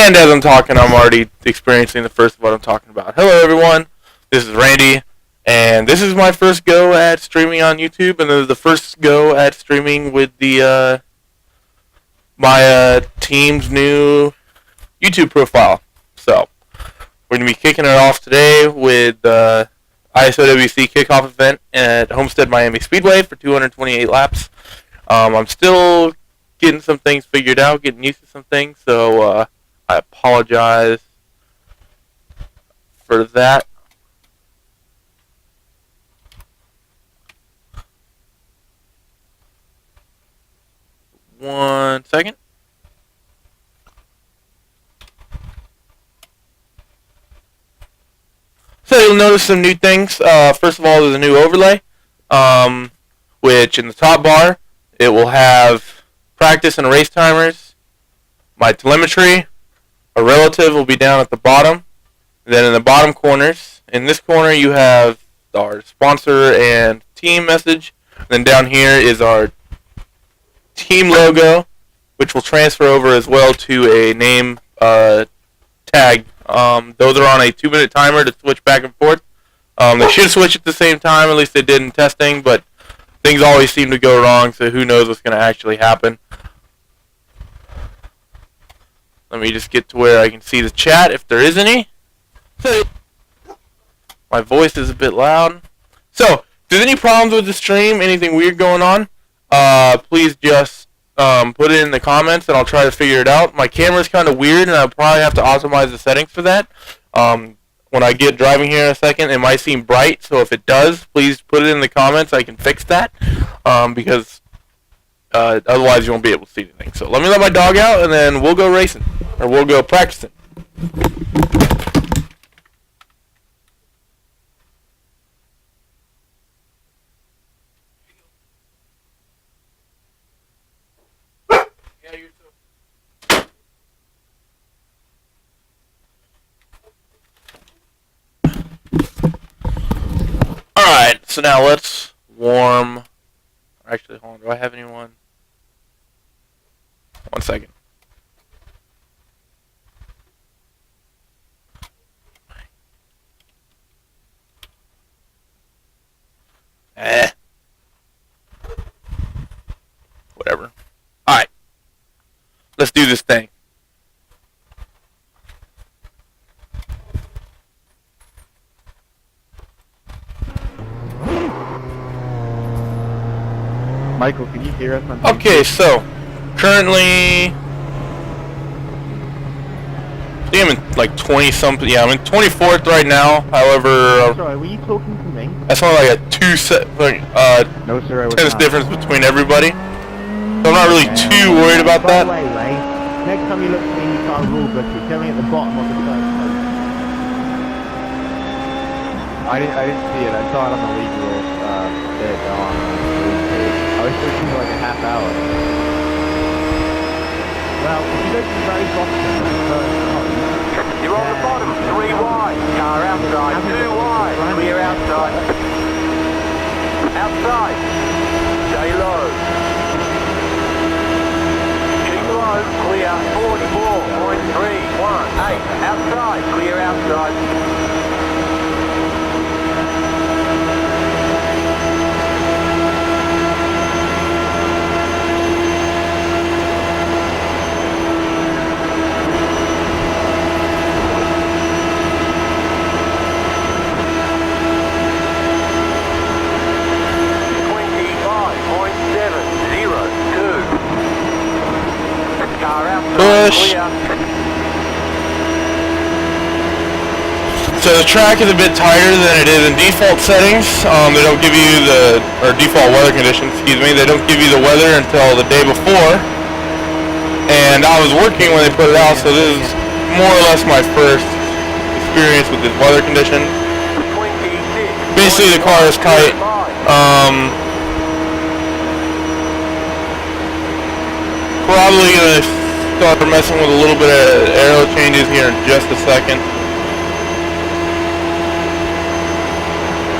And as I'm talking, I'm already experiencing the first of what I'm talking about. Hello, everyone. This is Randy, and this is my first go at streaming on YouTube, and this is the first go at streaming with the my team's new YouTube profile. So we're gonna be kicking it off today with the ISOWC Kickoff event at Homestead Miami Speedway for 228 laps. I'm still getting some things figured out, getting used to some things, so I apologize for that. One second. So you'll notice some new things. First of all, there's a new overlay, which in the top bar, it will have practice and race timers, my telemetry, a relative will be down at the bottom. Then in the bottom corners, in this corner you have our sponsor and team message. And then down here is our team logo, which will transfer over as well to a name tag. Those are on a 2-minute timer to switch back and forth. They should switch at the same time, at least they did in testing, but things always seem to go wrong, so who knows what's going to actually happen. Let me just get to where I can see the chat, if there is any. My voice is a bit loud. So, if there's any problems with the stream, anything weird going on, please just put it in the comments and I'll try to figure it out. My camera's kind of weird and I'll probably have to optimize the settings for that. When I get driving here in a second, it might seem bright, so if it does, please put it in the comments. I can fix that, because otherwise you won't be able to see anything. So let me let my dog out and then we'll go racing, or we'll go practicing. Alright, so now let's warm. Actually, hold on. Do I have anyone? One second. Whatever. Alright. Let's do this thing. Michael, can you hear us on TV? Okay, so currently I think I'm in like 20 something. Yeah, I'm in 24th right now. However, sorry, were you talking to me? that's only like a No, sir, I was tennis not. difference between everybody. So I'm not really too worried about By that. the way, Ray, next time you look at me in your car rule book, you're telling at the bottom of the first post. I didn't see it. I saw it on the league rules bit on the league page. I was searching for like a half hour. Well, if you go to the very bottom of the first post, you're on the bottom, 3 wide, car outside, 2 wide, clear outside. Outside, stay low. Keep low, clear, 44.318, outside, clear outside. Push. So the track is a bit tighter than it is in default settings. They don't give you or default weather conditions, excuse me. They don't give you the weather until the day before. And I was working when they put it out, so this is more or less my first experience with the weather conditions. Basically the car is tight. Probably gonna start messing with a little bit of aero changes here in just a second.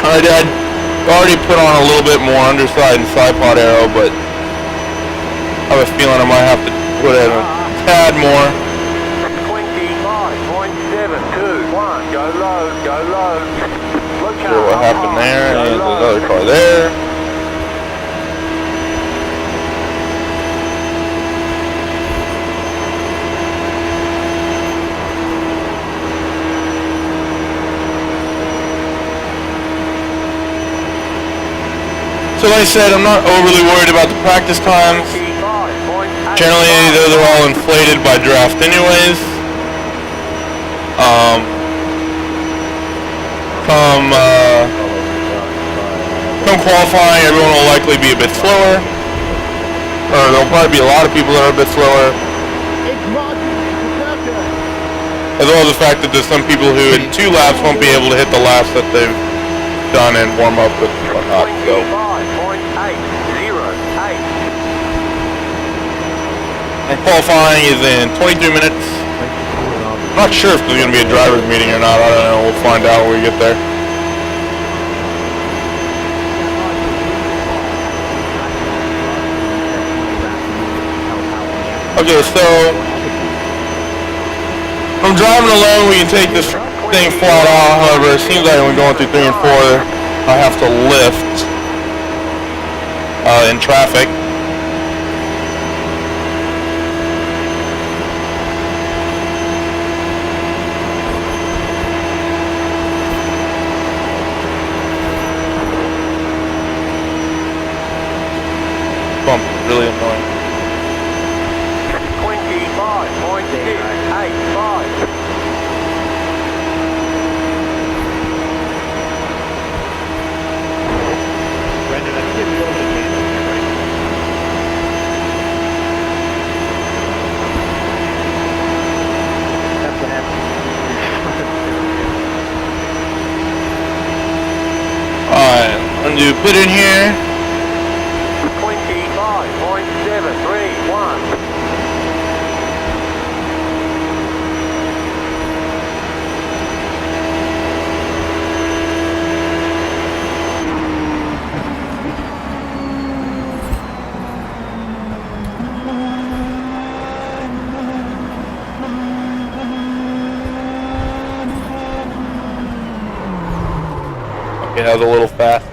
I already put on a little bit more underside and side pod aero, but I have a feeling I might have to put in a tad more. sure what happened there. And there's another car there. So like I said, I'm not overly worried about the practice times. Generally, those are all inflated by draft anyways. Come qualifying, everyone will likely be a bit slower. Or there'll probably be a lot of people that are a bit slower. As well as the fact that there's some people who in 2 laps won't be able to hit the laps that they've done and warm up with and whatnot. So. And qualifying is in 23 minutes. I'm not sure if there's going to be a driver's meeting or not. I don't know. We'll find out when we get there. Okay, so I'm driving alone. We can take this thing flat out. However, it seems like when going through 3 and 4, I have to lift in traffic. Bump is really annoying. 25.685. Brandon, I think there's a little bit of damage here, right? That's what happened. Alright, undo put in here. 25.731. Okay, that was a little fast.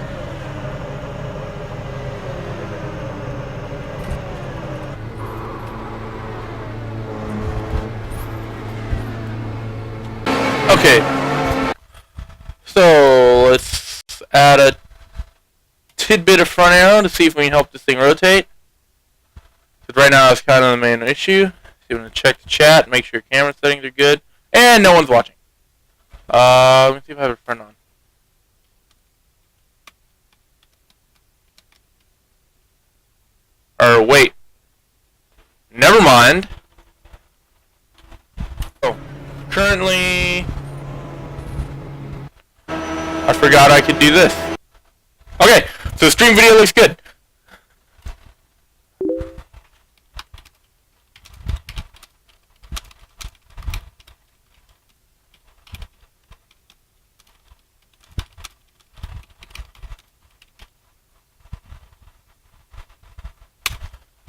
Okay, so let's add a tidbit of front arrow to see if we can help this thing rotate. Because right now it's kind of the main issue. So you want to check the chat, make sure your camera settings are good, and no one's watching. Let me see if I have a front on. Or wait, never mind. Oh, currently, I forgot I could do this. Okay, so the stream video looks good.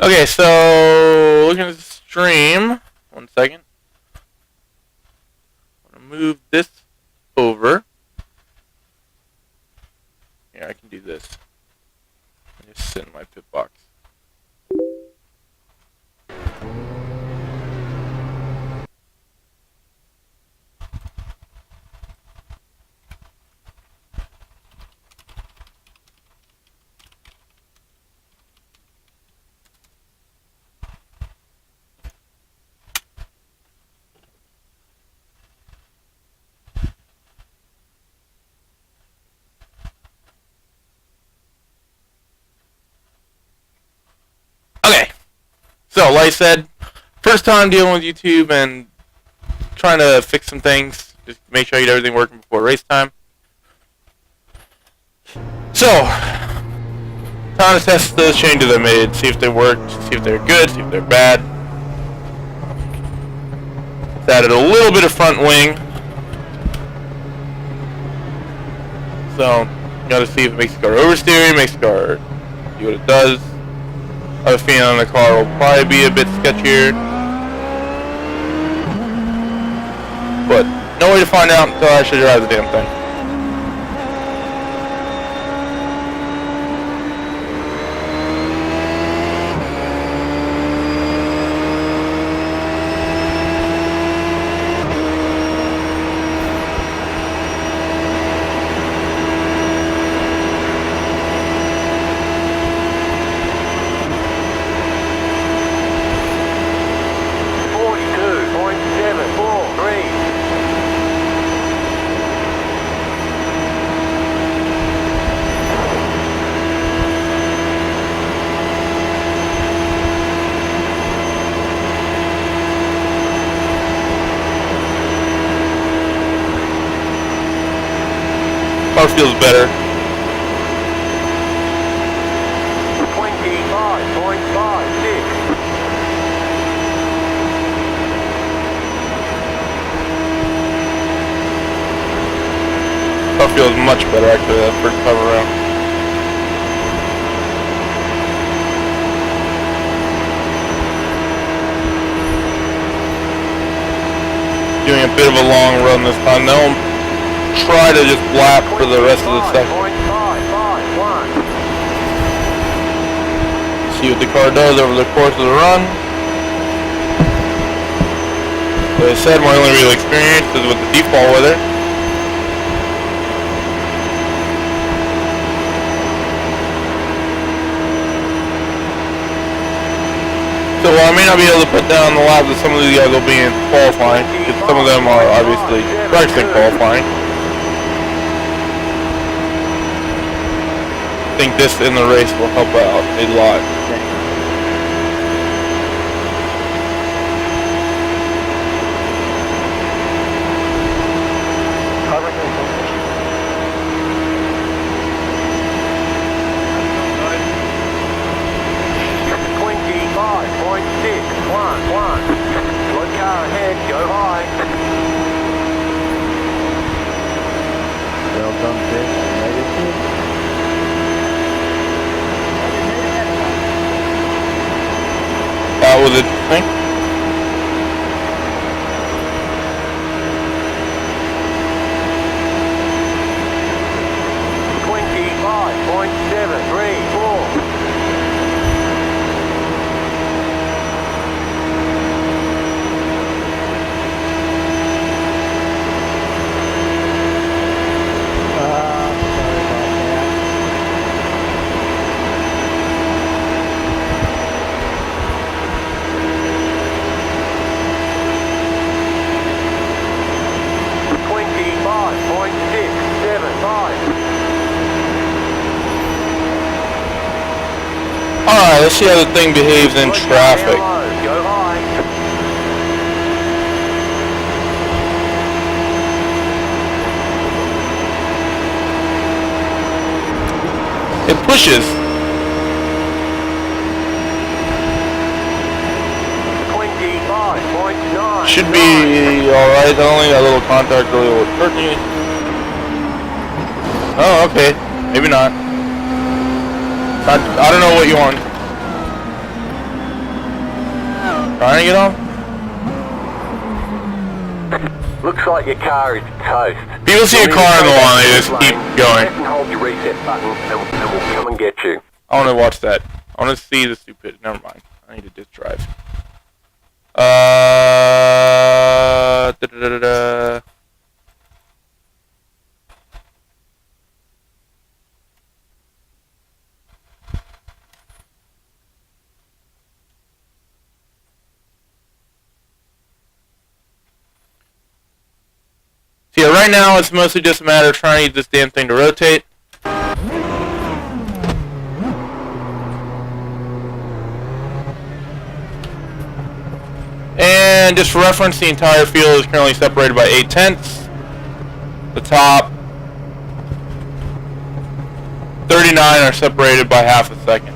Okay, so looking at the stream, 1 second. I'm gonna move this over. Yeah, I can do this. I just sit in my pit box. Okay, so like I said, first time dealing with YouTube and trying to fix some things, just make sure I get everything working before race time. So, time to test those changes I made, see if they worked, see if they're good, see if they're bad. Added a little bit of front wing. So, gotta see if it makes the car oversteering, makes the car do what it does. I have a feeling the car will probably be a bit sketchier. But no way to find out until I actually drive the damn thing. feels better. 25.56. Car feels much better after that first time around. Doing a bit of a long run this time. Now I'll try to just lap for the rest of the second. 25.551. See what the car does over the course of the run. As I said, my only real experience is with the default weather. So while I may not be able to put down the laps that some of these guys will be in qualifying, because some of them are obviously practicing qualifying. I think this in the race will help out a lot. Well done, Chris. That was interesting. Alright, let's see how the thing behaves in traffic. It pushes. 25.9. Should be alright. Only that little contact really will hurt me. Oh, okay. Maybe not. I don't know what you want. Trying to get on? Looks like your car is toast. People see a car in the lawn, they just keep going. Press and hold your reset button and we'll come and get you. I want to watch that. I want to see the stupid. Never mind. I need to just drive. Da-da-da-da. So yeah, right now it's mostly just a matter of trying to get this damn thing to rotate. And just for reference, the entire field is currently separated by 8/10. The top 39 are separated by half a second.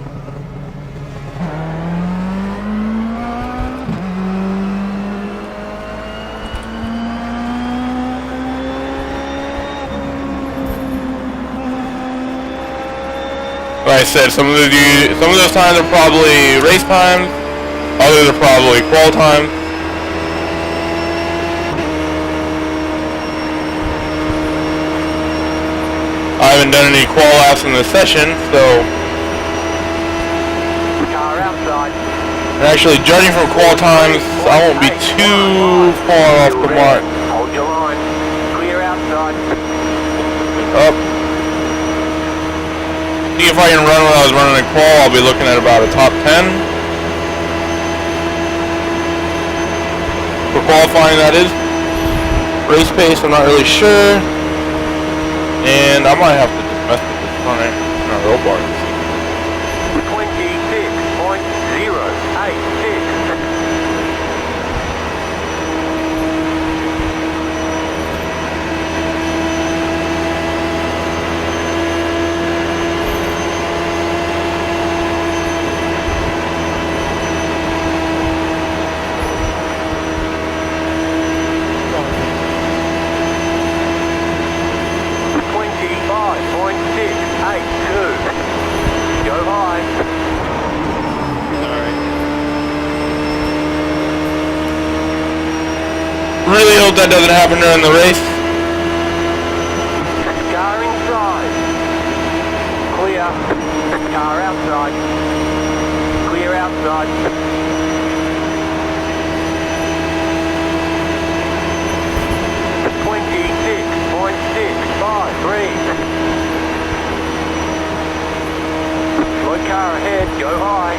Like I said, some of those times are probably race times, others are probably qual times. I haven't done any qual laps in this session, so Car outside. and actually judging from qual times, I won't be too far off the mark. Hold your line. Clear outside. Up. See if I can run when I was running a qual, I'll be looking at about a top 10. For qualifying, that is. Race pace, I'm not really sure. And I might have to just mess with this front end. No, roll bar. 26.086. hope that doesn't happen during the race. Car inside. Clear. Car outside. Clear outside. 26.653. Slow car ahead, go high.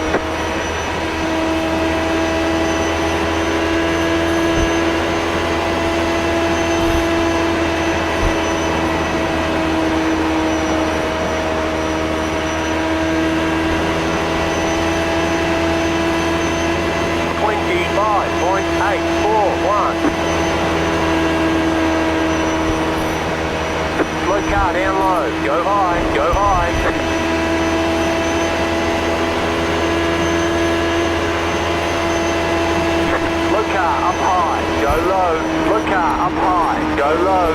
Slow car down low, go high, go high. Slow car up high, go low. Slow car up high, go low.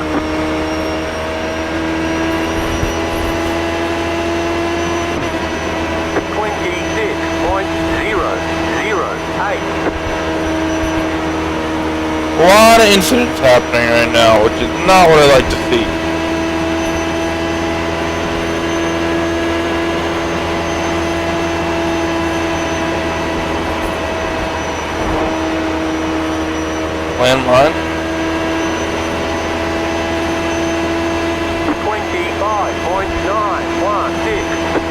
A lot of incidents happening right now, which is not what I like to see. Landmine. 25.916.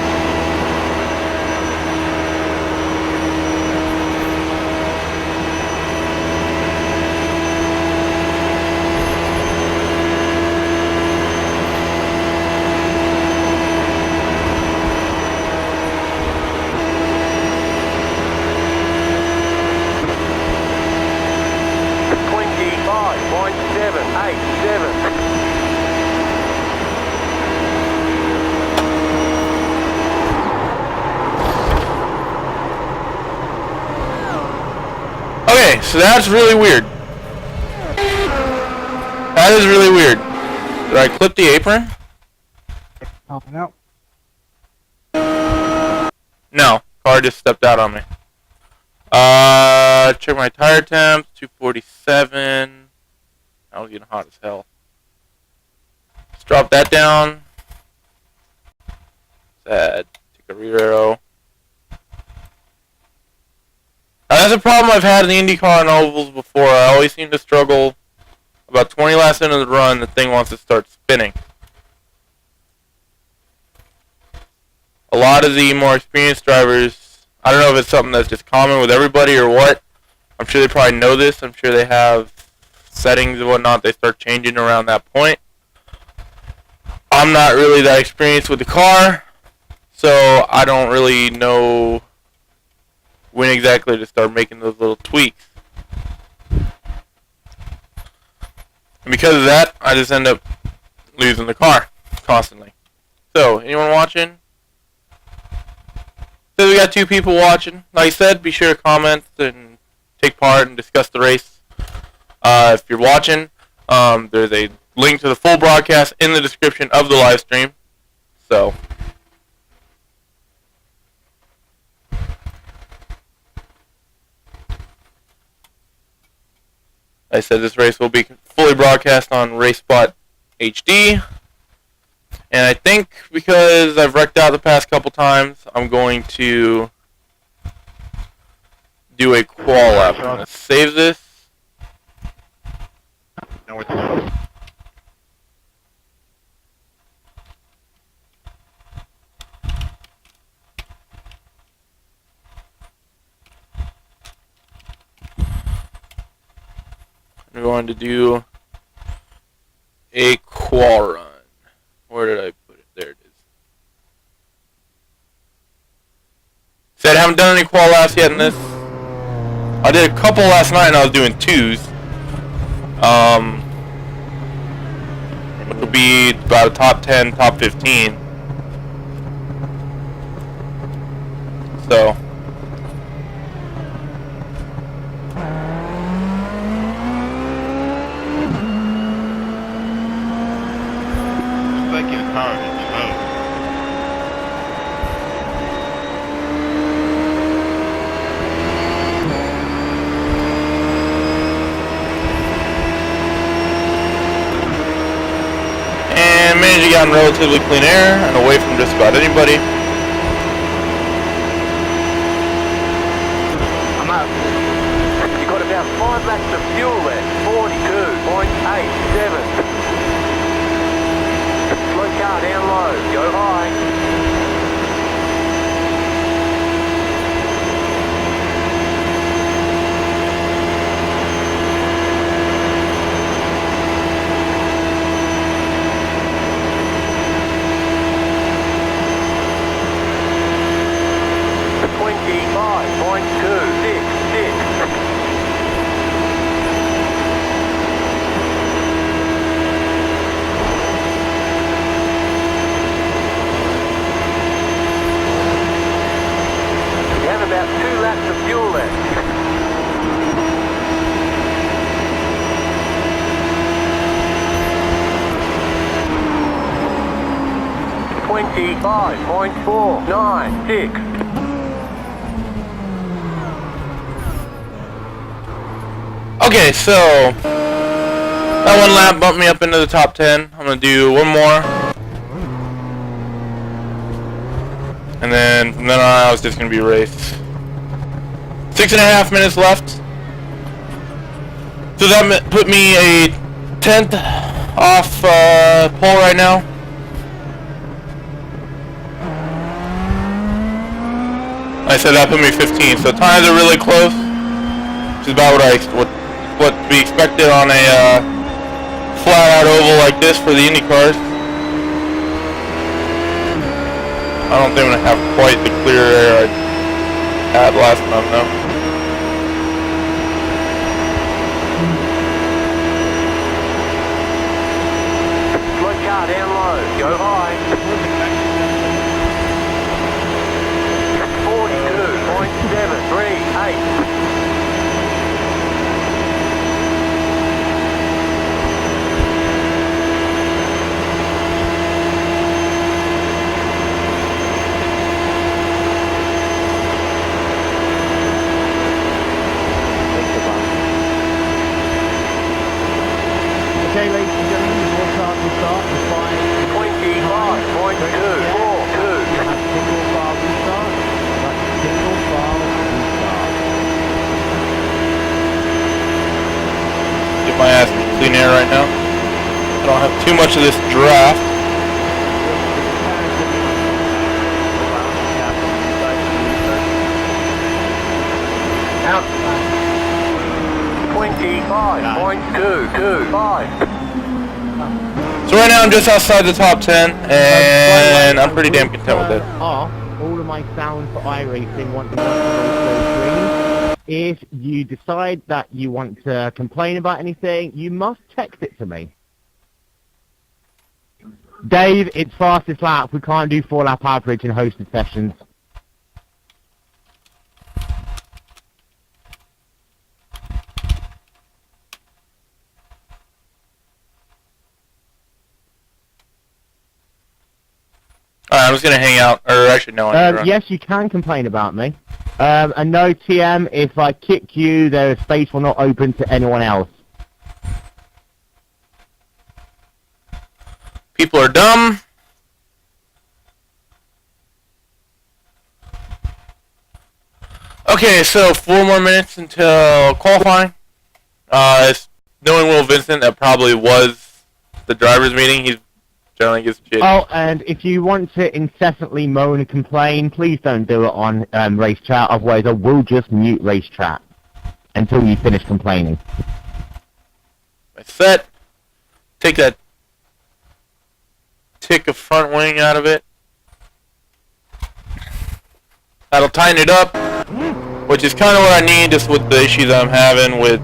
Okay, so that's really weird. That is really weird. Did I clip the apron? Popping out. No, car just stepped out on me. Check my tire temps, 247. I was getting hot as hell. Let's drop that down. Sad. Take a rear arrow. That's a problem I've had in the IndyCar and ovals before. I always seem to struggle. About 20 laps into the run, the thing wants to start spinning. A lot of the more experienced drivers, I don't know if it's something that's just common with everybody or what. I'm sure they probably know this. I'm sure they have settings and whatnot they start changing around that point. I'm not really that experienced with the car, so I don't really know when exactly to start making those little tweaks. And because of that, I just end up losing the car constantly. So, anyone watching? So we got 2 people watching. Like I said, be sure to comment and take part and discuss the race. If you're watching, there's a link to the full broadcast in the description of the live stream. So, I said this race will be fully broadcast on RaceSpot HD. And I think because I've wrecked out the past couple times, I'm going to do a qual lap. I'm going to save this. No, it's not. I'm going to do a qual run. Where did I put it? There it is. Said I haven't done any qual laps yet in this. I did a couple last night and I was doing 2s. Which will be about a top 10, top 15. So. gotten relatively clean air and away from just about anybody. I'm up. You got about 5 laps of fuel left. 42.87. Slow car down low. Go high. .496. Okay, so that one lap bumped me up into the top 10. I'm gonna do one more, and then from then on, it's just gonna be a race. 6.5 minutes left. So that put me a 10th off pole right now. I said that put me 15, so times are really close, which is about what to be expected on a flat-out oval like this for the Indy cars. I don't think I'm gonna have quite the clear air I had last time, though. Slow car down low. Go high. 42.738. Okay, ladies and gentlemen, before start, we start with 25.242. single file restart. That's single file restart. Get my ass in clean air right now. I don't have too much of this draft. Out. 25.225. So right now I'm just outside the top 10, and I'm pretty damn content with it. Off all of my sound for iRacing once the race goes green. If you decide that you want to complain about anything, you must text it to me. Dave, it's fastest lap. We can't do 4-lap average in hosted sessions. Alright, I'm just gonna hang out, or actually no, I'm Yes, you can complain about me. And no, TM, if I kick you, the space will not open to anyone else. People are dumb. Okay, so 4 more minutes until qualifying. Knowing Will Vincent, that probably was the driver's meeting. He generally gives shit. Oh, and if you want to incessantly moan and complain, please don't do it on race chat. Otherwise, I will just mute race chat until you finish complaining. My set. Take that tick of front wing out of it. That'll tighten it up, which is kind of what I need, just with the issues I'm having with,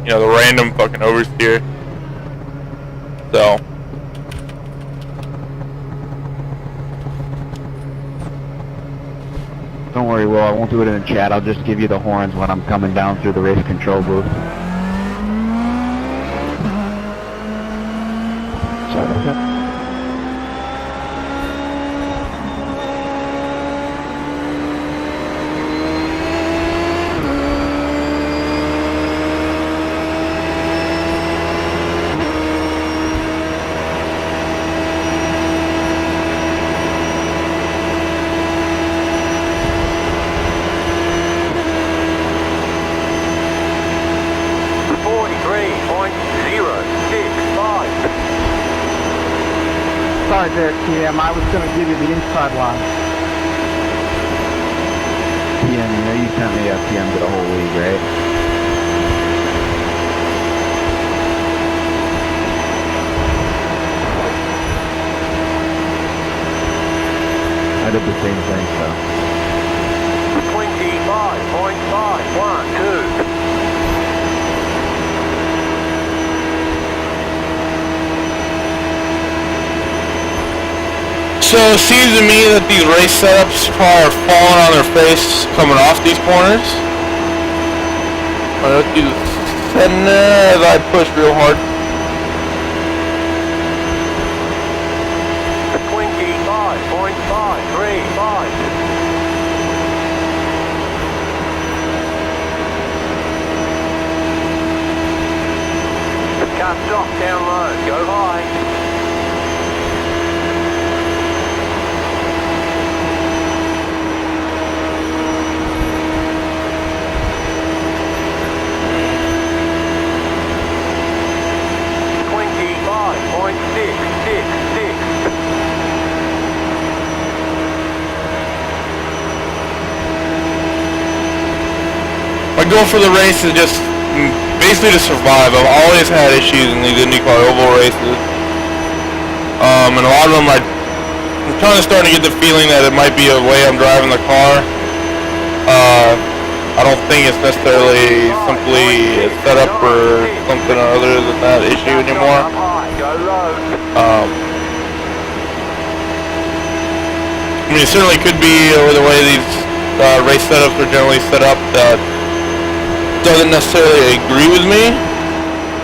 you know, the random fucking oversteer. So. Don't worry, Will, I won't do it in the chat. I'll just give you the horns when I'm coming down through the race control booth. Sorry about that. right there, TM. I was going to give you the inside line. TM, you know you sent me a PM to the whole league, right? I did the same thing, so. 25.512. So it seems to me that these race setups probably are falling on their face coming off these corners. I'll do as I push real hard. 25.535. Car stop down low, go high. My goal for the race is just basically to survive. I've always had issues in these IndyCar oval races. And a lot of them I'm kind of starting to get the feeling that it might be a way I'm driving the car. I don't think it's necessarily simply set up for something other than that issue anymore. I mean, it certainly could be the way these race setups are generally set up that doesn't necessarily agree with me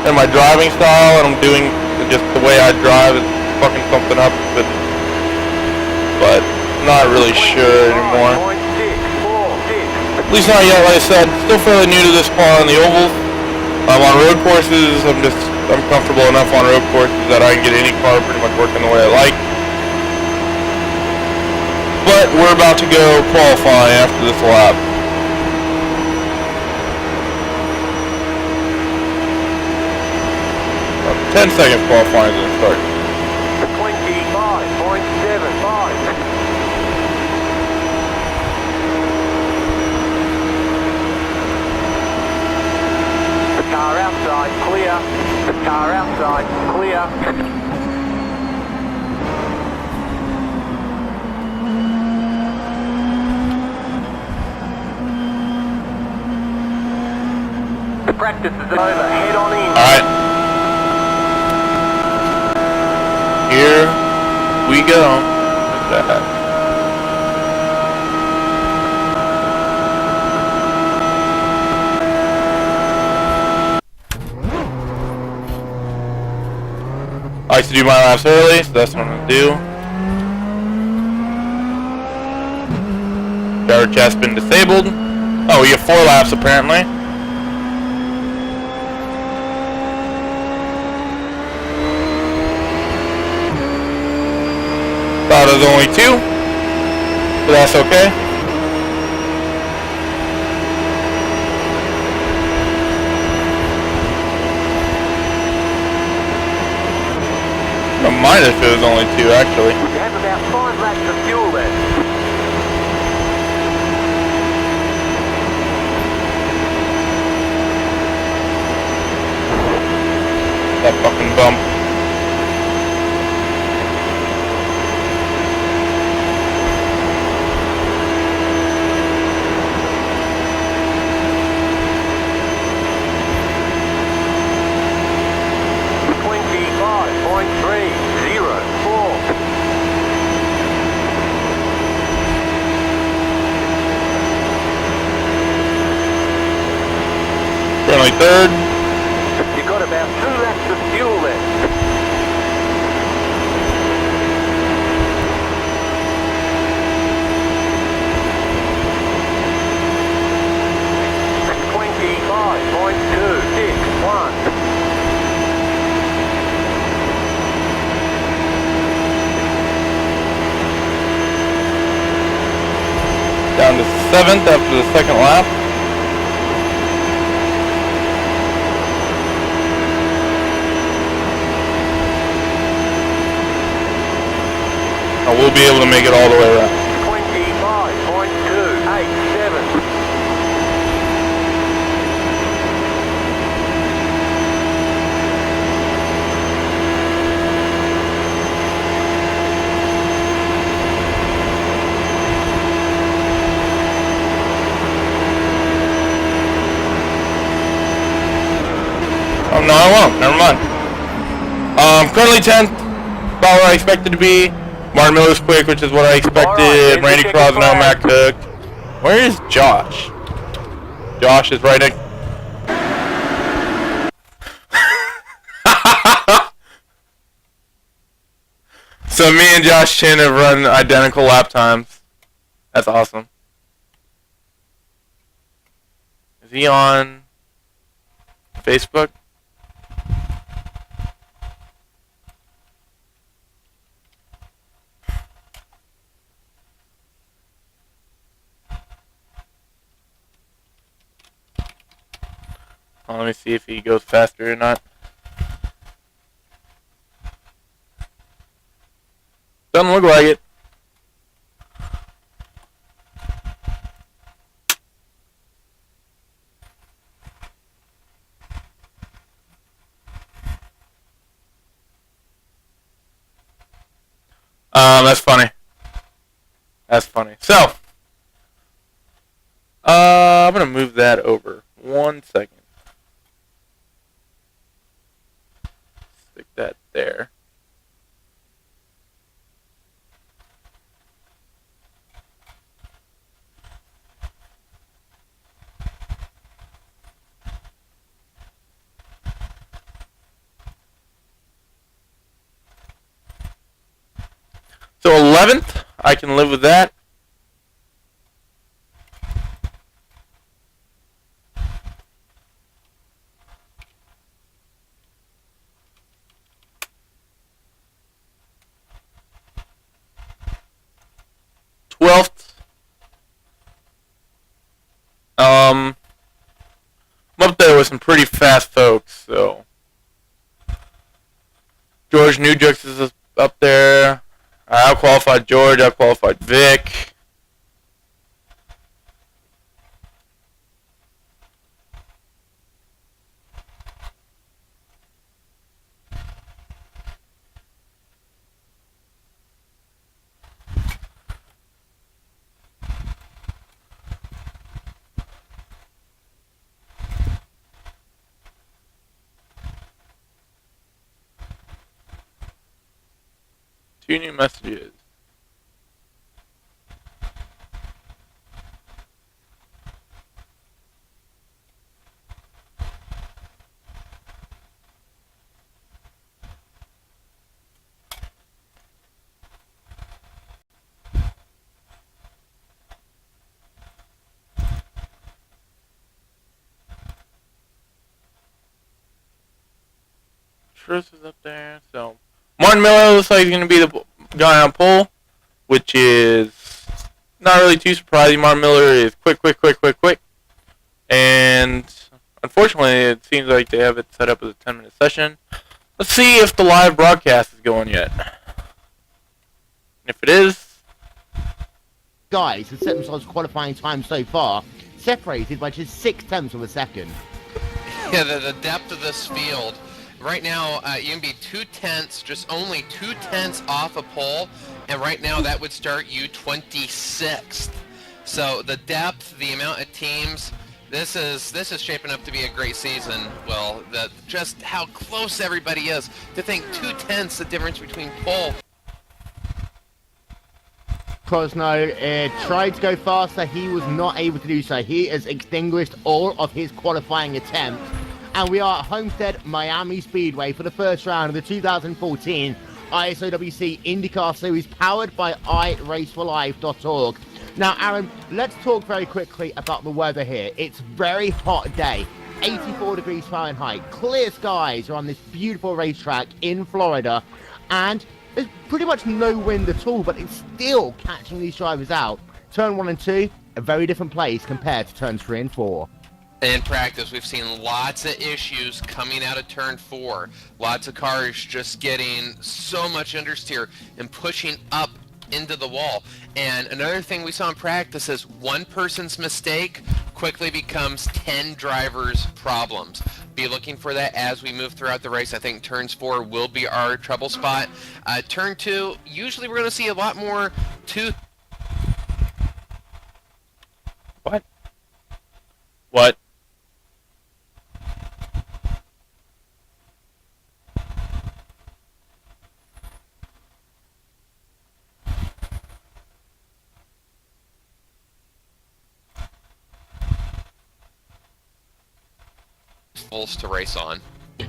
and my driving style, and I'm doing just the way I drive is fucking something up, but not really sure anymore. At least not yet. Like I said, still fairly new to this car on the ovals. On road courses, I'm comfortable enough on road courses that I can get any car pretty much working the way I like. But we're about to go qualify after this lap. 10 seconds qualifying to start. 25.75. Car outside, clear. Car outside, clear. The practice is over. Head on in. Alright. Here we go. Look at that. I like to do my laps early, so that's what I'm gonna do. Driver chat's been disabled. Oh, we get 4 laps apparently. Thought it was only 2, but that's okay. I don't mind if it was only 2, actually. You have about 5 laps of fuel left. That fucking bump. Currently 3rd. You've got about 2 laps of fuel left. That's 25.261. Down to 7th after the 2nd lap. we'll be able to make it all the way around. 25.287. Oh, no, I won't. Never mind. Currently 10th. About where I expected to be. Martin Miller's quick, which is what I expected. Alright, Randy Crosby and Matt Cook. Where is Josh? Josh is right next. So me and Josh Chin have run identical lap times. That's awesome. Is he on Facebook? Let me see if he goes faster or not. Doesn't look like it. That's funny. That's funny. So, I'm gonna move that over. 1 second. Stick that there. So 11th, I can live with that. I'm up there with some pretty fast folks, so George Newjux is up there. I out-qualified George, I out-qualified Vic. Two new messages. Truss is up there, so Martin Miller looks like he's going to be the guy on pole, which is not really too surprising. Martin Miller is quick. And unfortunately, it seems like they have it set up as a 10-minute session. Let's see if the live broadcast is going yet. If it is, guys have set themselves qualifying time so far, separated by just 0.6 of a second. Yeah, the depth of this field. Right now, you can be 2/10, just only 2/10 off a pole, and right now that would start you 26th. So the depth, the amount of teams, this is shaping up to be a great season. Well, just how close everybody is. To think 2/10 the difference between pole. Crosno tried to go faster, he was not able to do so. He has extinguished all of his qualifying attempts. And we are at Homestead Miami Speedway for the first round of the 2014 ISOWC IndyCar Series powered by iRaceForLife.org. Now, Aaron, let's talk very quickly about the weather here. It's a very hot day, 84 degrees Fahrenheit, clear skies are on this beautiful racetrack in Florida, and there's pretty much no wind at all, but it's still catching these drivers out. Turn 1 and 2, a very different place compared to turns 3 and 4. In practice, we've seen lots of issues coming out of turn 4. Lots of cars just getting so much understeer and pushing up into the wall. And another thing we saw in practice is one person's mistake quickly becomes 10 drivers' problems. Be looking for that as we move throughout the race. I think turns 4 will be our trouble spot. Turn 2, usually we're going to see a lot more What? What? holes to race on.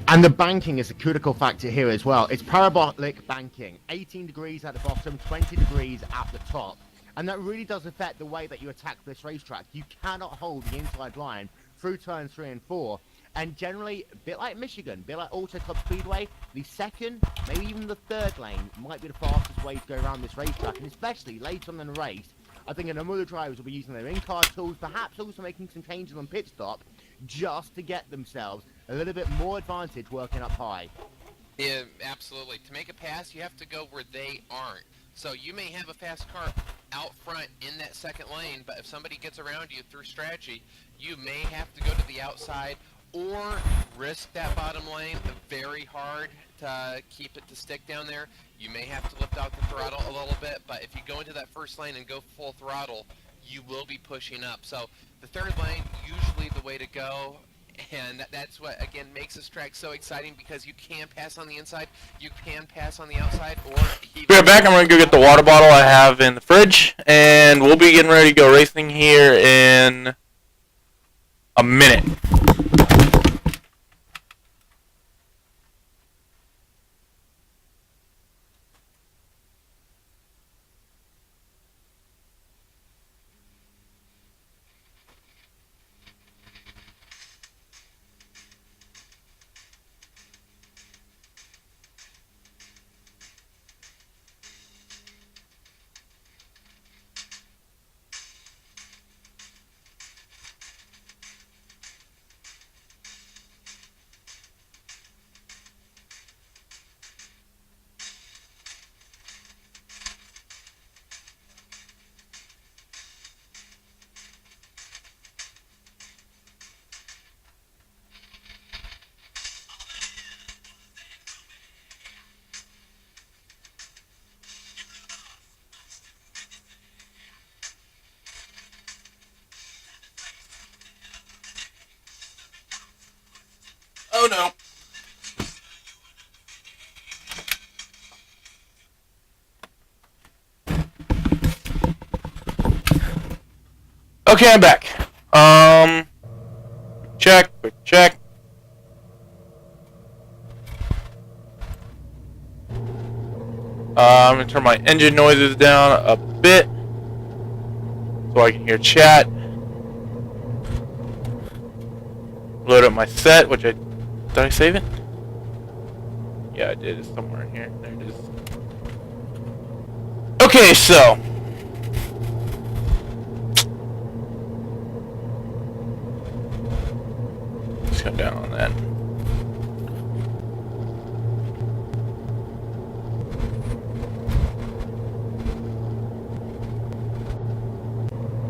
And the banking is a critical factor here as well. It's parabolic banking. 18 degrees at the bottom, 20 degrees at the top. And that really does affect the way that you attack this racetrack. You cannot hold the inside line through turns 3 and 4. And generally, a bit like Michigan, a bit like Auto Club Speedway, the second, maybe even the third lane might be the fastest way to go around this racetrack. And especially later on in the race, I think a number of the drivers will be using their in-car tools, perhaps also making some changes on pit stop, just to get themselves a little bit more advantage working up high. Yeah, absolutely. To make a pass, you have to go where they aren't. So you may have a fast car out front in that second lane, but if somebody gets around you through strategy, you may have to go to the outside or risk that bottom lane very hard to keep it to stick down there. You may have to lift out the throttle a little bit, but if you go into that first lane and go full throttle, you will be pushing up. So the third lane, usually the way to go, and that's what, again, makes this track so exciting, because you can pass on the inside, you can pass on the outside, or even... Be right back. I'm going to go get the water bottle I have in the fridge, and we'll be getting ready to go racing here in a minute. Oh no. Okay, I'm back. Quick check. I'm gonna turn my engine noises down a bit so I can hear chat. Load up my set, which did I save it? Yeah, I did. It's somewhere in here. There it is. Okay, so let's come down on that.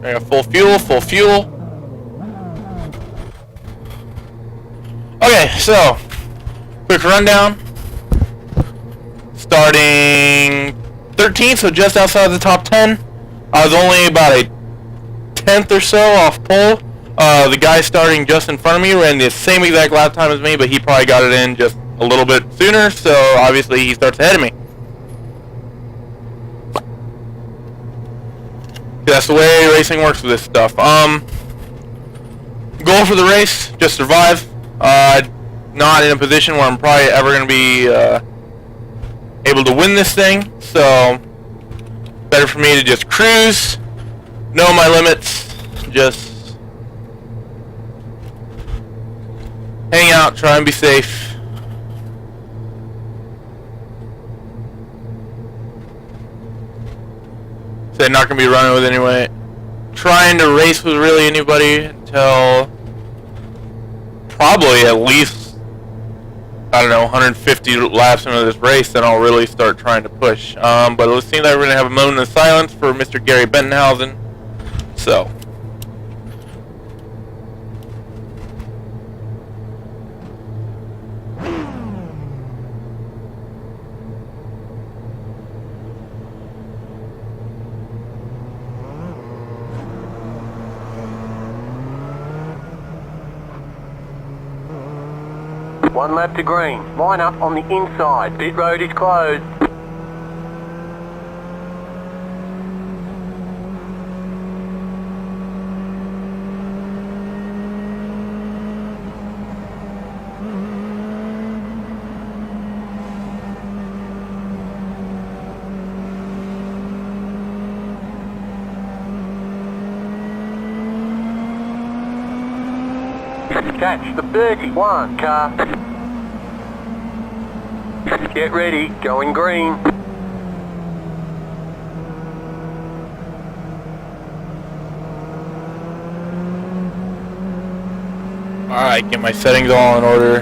I got full fuel. Okay, so quick rundown. Starting 13th, so just outside the top 10. I was only about a 10th or so off pole. The guy starting just in front of me ran the same exact lap time as me, but he probably got it in just a little bit sooner, so obviously he starts ahead of me. That's the way racing works with this stuff. Goal for the race, just survive. Not in a position where I'm probably ever going to be able to win this thing, so better for me to just cruise, know my limits, just hang out, try and be safe. So not going to be running with anyway. Trying to race with really anybody until probably at least I don't know, 150 laps into this race, then I'll really start trying to push. But it seems like we're going to have a moment of silence for Mr. Gary Bentenhausen. So. One lap to green. Line up on the inside. Pit road is closed. Catch the 31 car. Get ready, going green. Alright, get my settings all in order.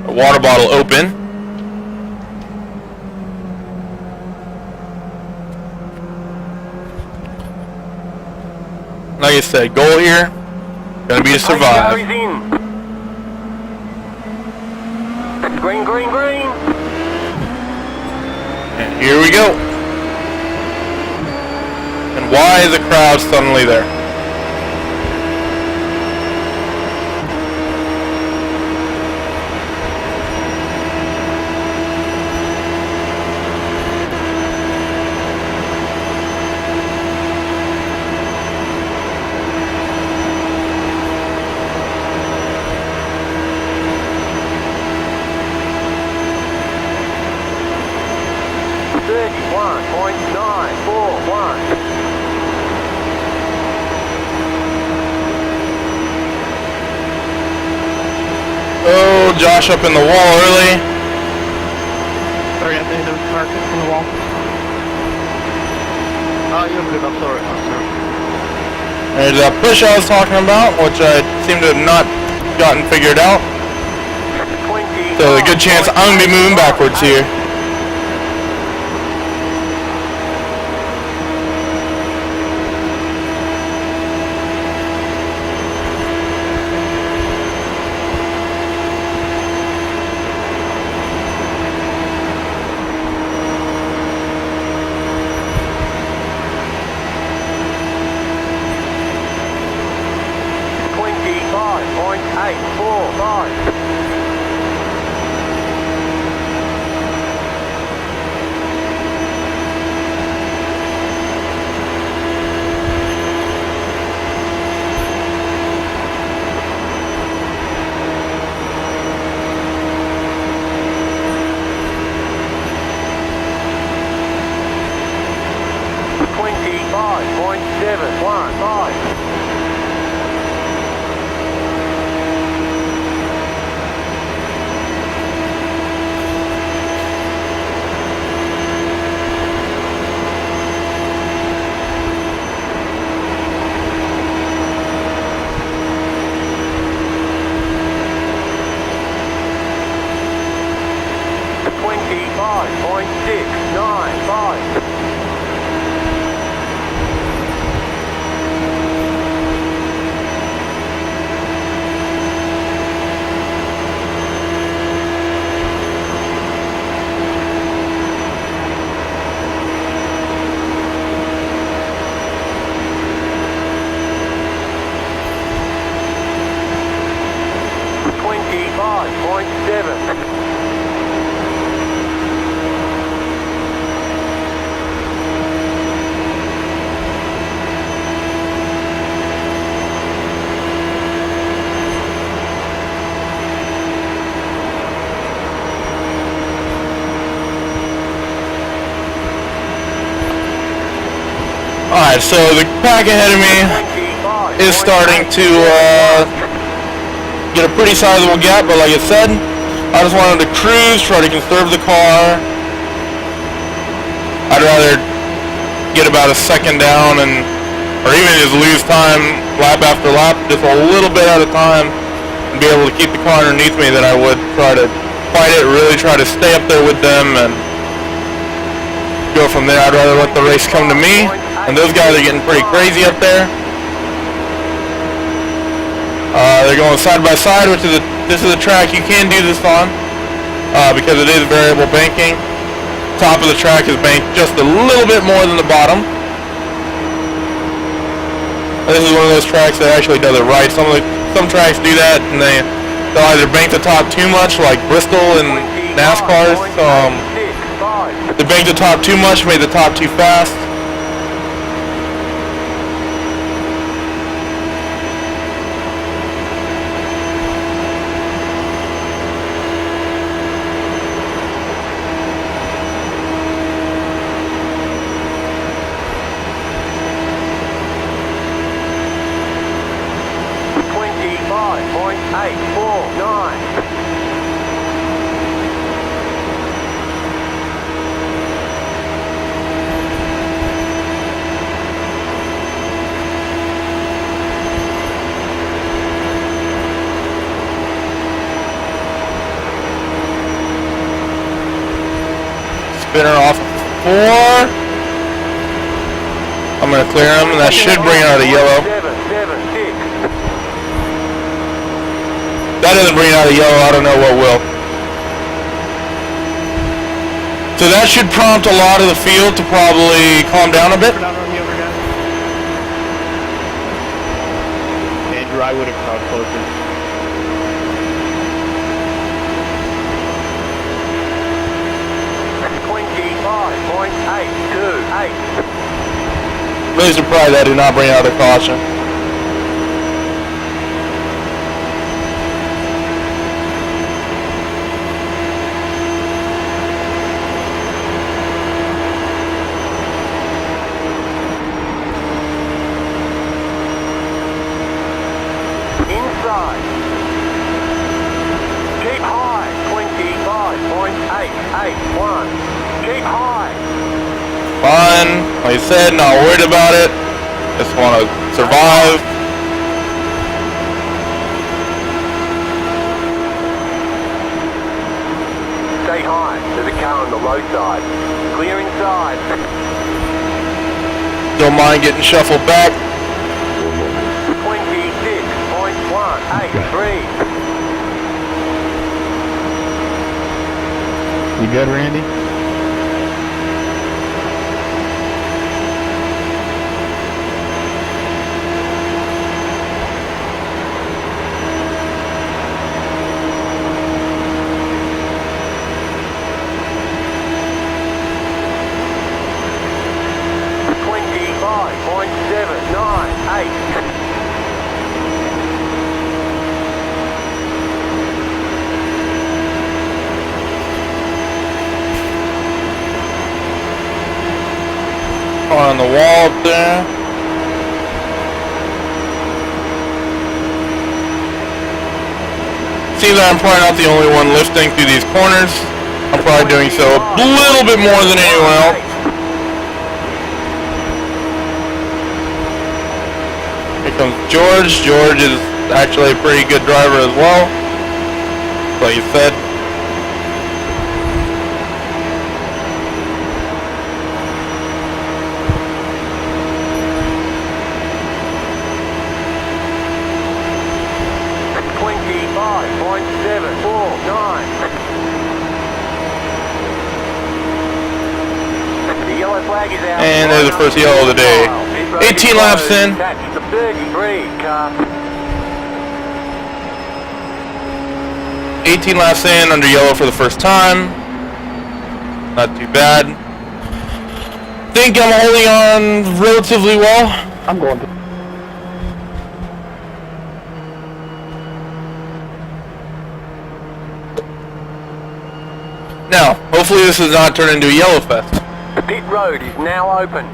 A water bottle open. Like I said, goal here, gonna be to survive. Gary's in. Green, green, green. And here we go. And why is the crowd suddenly there? Oh, Josh up in the wall early. Sorry, I think there was a car in the wall. Oh, you're good. I'm sorry. There's that push I was talking about, which I seem to have not gotten figured out. So there's a good chance I'm going to be moving backwards here. Alright, so the pack ahead of me is starting to get a pretty sizable gap, but like I said, I just wanted to cruise, try to conserve the car. I'd rather get about a second down and or even just lose time lap after lap, just a little bit at a time, and be able to keep the car underneath me, than I would try to fight it, really try to stay up there with them and go from there. I'd rather let the race come to me, and those guys are getting pretty crazy up there. They're going side by side, which is this is a track you can do this on, because it is variable banking. Top of the track is banked just a little bit more than the bottom. This is one of those tracks that actually does it right. Some tracks do that, and they'll either bank the top too much, like Bristol and NASCAR's. They bank the top too much, made the top too fast. Spinner off 4. I'm going to clear him, and that should bring out a yellow. That doesn't bring out a yellow, I don't know what will. So that should prompt a lot of the field to probably calm down a bit. Andrew, I would have crowd closer. Really surprised that did not bring out a caution. Inside. Keep high. 25.881. Keep high. Fine, like I said, not worried about it. Just want to survive. Stay high. There's a car on the low side. Clear inside. Don't mind getting shuffled back. 26.183. You good, Randy? On the wall up there. Seems like I'm probably not the only one lifting through these corners. I'm probably doing so a little bit more than anyone else. Here comes George. George is actually a pretty good driver as well, like you said. And there's the first yellow of the day. 18 laps in. That's the 33 car. 18 laps in, under yellow for the first time. Not too bad. Think I'm holding on relatively well. I'm going to. Now, hopefully this does not turn into a yellow fest. The pit road is now open.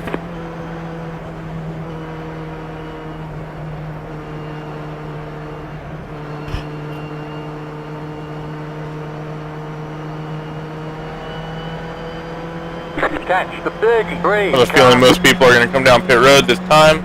Catch the 33. I have a feeling most people are going to come down pit road this time.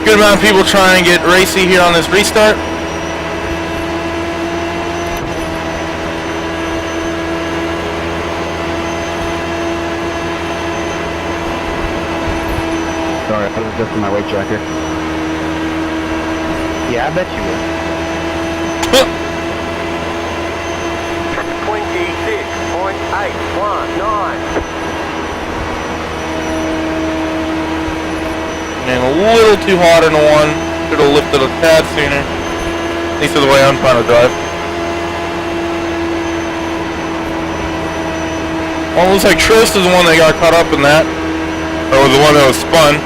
Good amount of people trying to get racy here on this restart. Sorry, I was adjusting my weight tracker. Yeah, I bet you will. 26.819. And a little too hot in the one. Should have lifted a tad sooner. At least the way I'm trying to drive. Well, it looks like Trist is the one that got caught up in that. Or the one that was spun.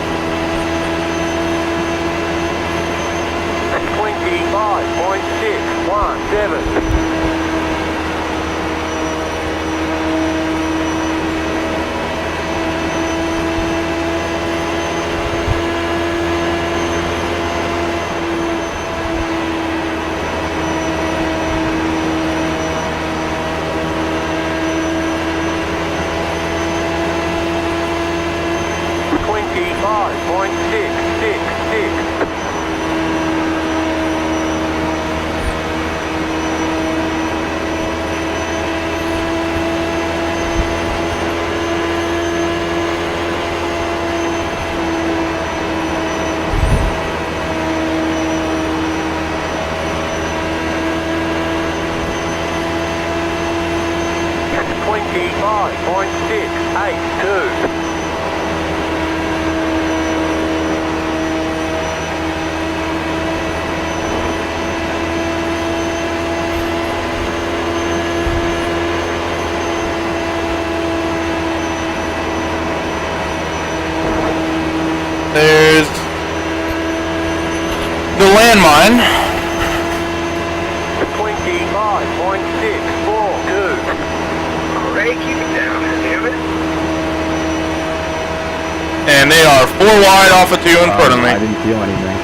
25.617. There's the landmine. 25.642. Ray, keep it down, damn it. And they are 4 wide off of 2 in front of I me. didn't feel anything.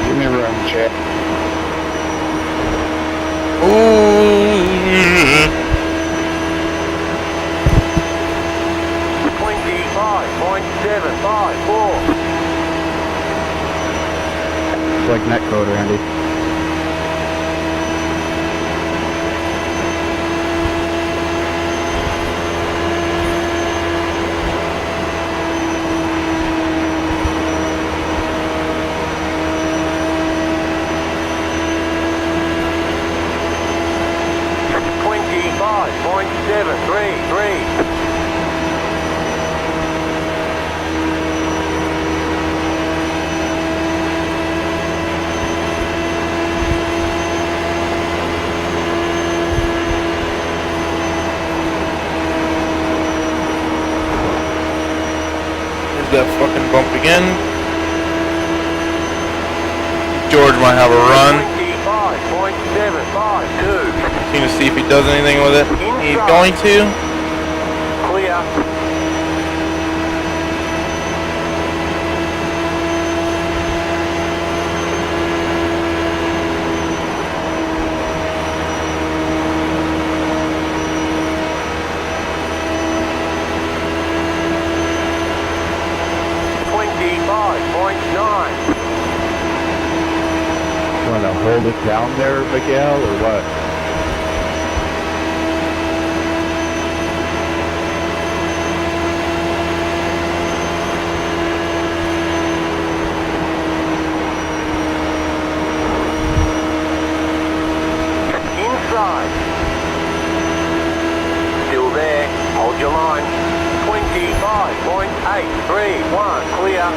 Give me room, Chad. Ooh. 25.754. It's like neck code, Randy. That fucking bump again. George might have a run. 25.752. Seeing to see if he does anything with it. He's going to. Clear. Want to hold it down there, Miguel, or what? Inside. Still there. Hold your line. 25.831. Clear.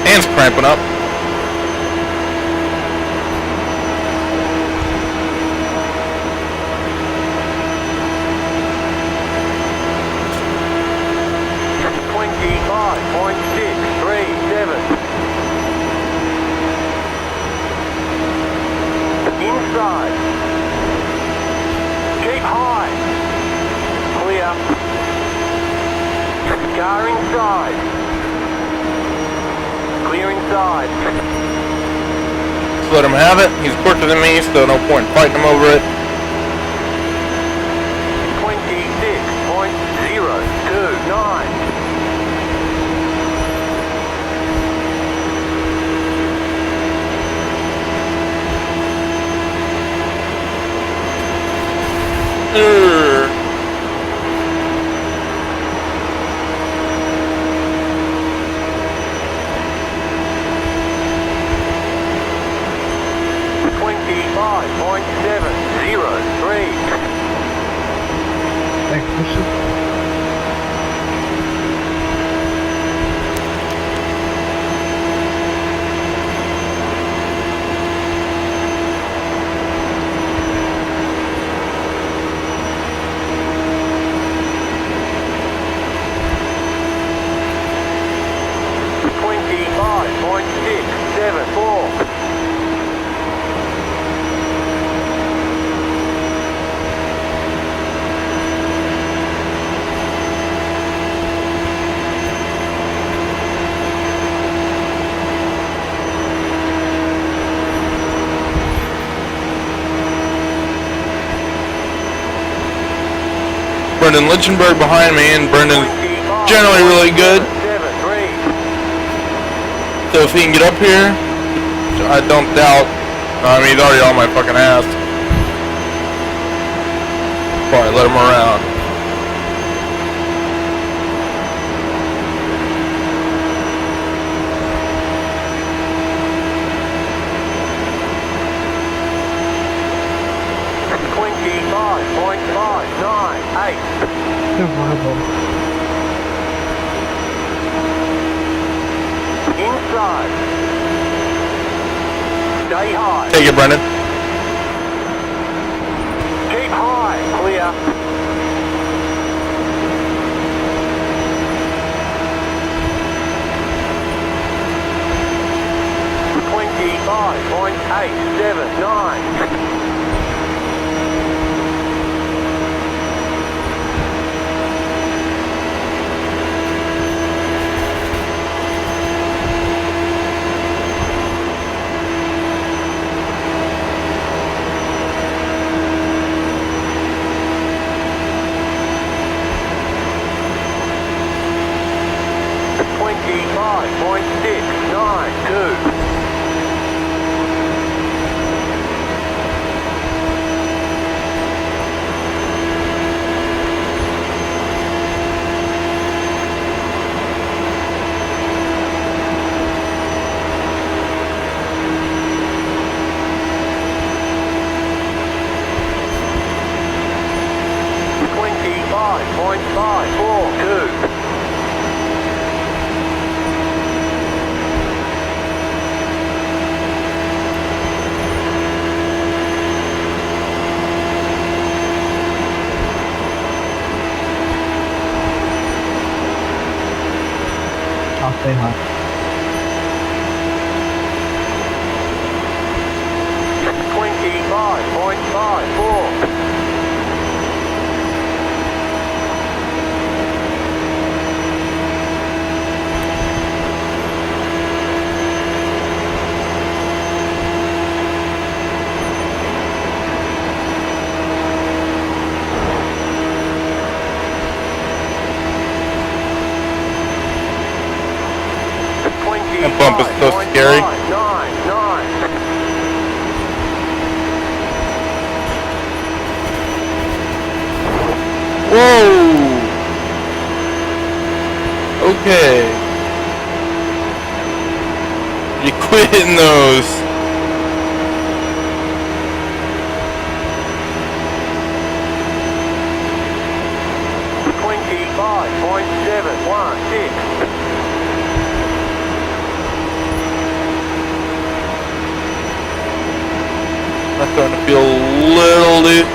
Hands cramping up. inside. Keep high. Clear. Car inside. Clear inside. Just let him have it. He's quicker than me, so no point in fighting him over it. 26.029. Urgh. Thanks, Bishop. Brendan Lichtenberg behind me, and Brendan's generally really good. So if he can get up here, I don't doubt. I mean, he's already on my fucking ass. Probably let him around. They're horrible. Inside. Stay high. Take it, Brendan. Keep high. Clear. $25.879. I'll say hi. 25.54. That bump is so scary. Whoa! Okay. You quit hitting those. That's starting to feel a little loose.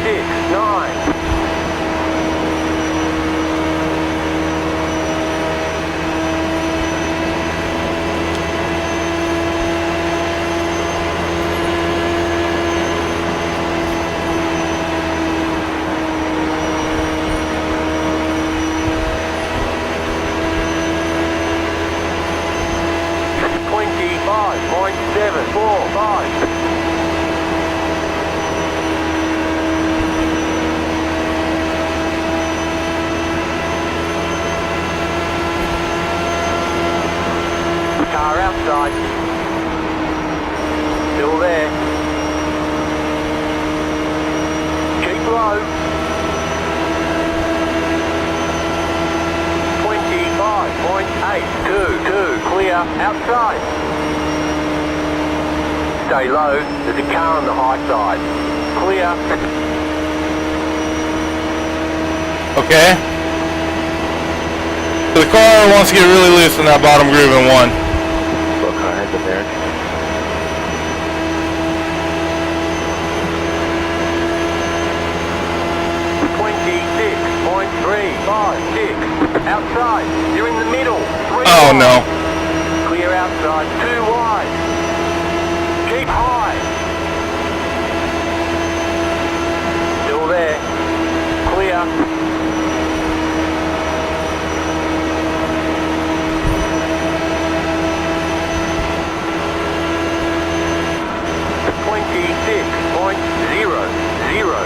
6, 9. Still there. Keep low. 25.822, clear, outside. Stay low, there's a car on the high side. Clear. Okay. So the car wants to get really loose in that bottom groove in 1. Look, I had the there. 26.356. Outside. You're in the middle. 3 Oh wide. no. Clear outside. 2 wide. Keep high. Still there. Clear.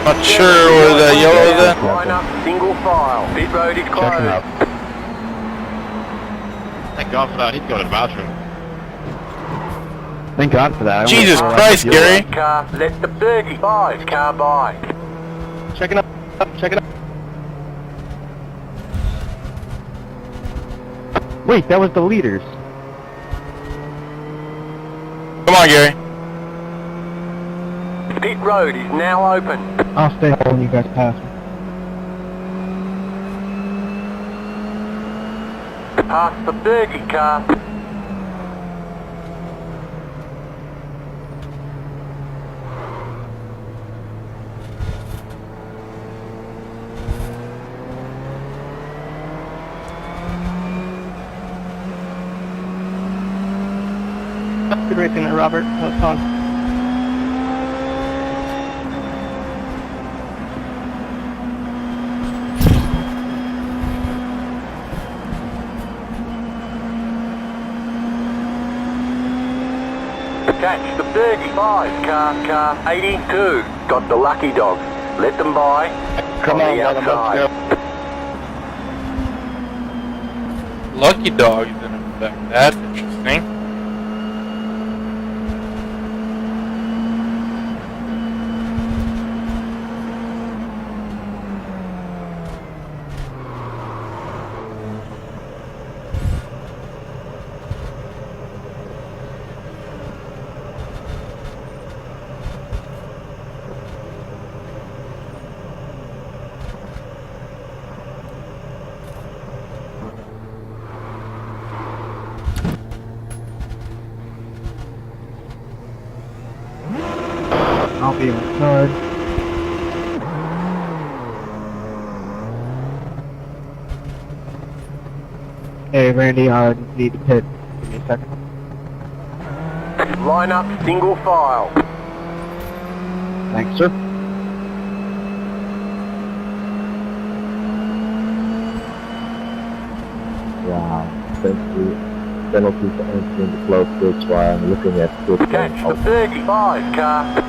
Not sure where the yellow is at. Line up, single file. Pit road is closed. Checking out. Thank God for that. He'd go to the bathroom. Thank God for that. I Jesus went- Christ, Gary. Car, let the 35 car by. Checking up. Checking up. Wait, that was the leaders. Come on, Gary. Pit road is now open. I'll stay when you guys pass me. Past the 30 car. Good racing there, Robert. That was fun. Catch the 35 car 82. Got the lucky dog. Let them by. Come on on, the let 'em outside. go. Lucky dog is in effect. That's interesting. I'll be on guard. Hey, Randy, I need to pit. Give me a second. Line up, single file. Thanks, sir. Wow. Essentially, penalty for entering the closed pitch while I'm looking at pit lane Catch the open. 35 car.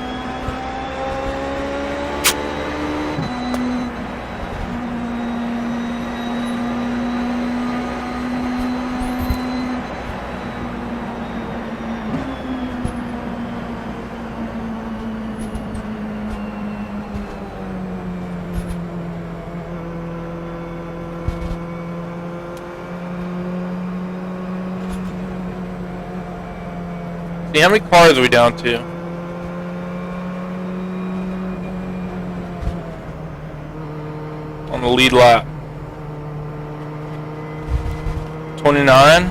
See, how many cars are we down to? On the lead lap. 29.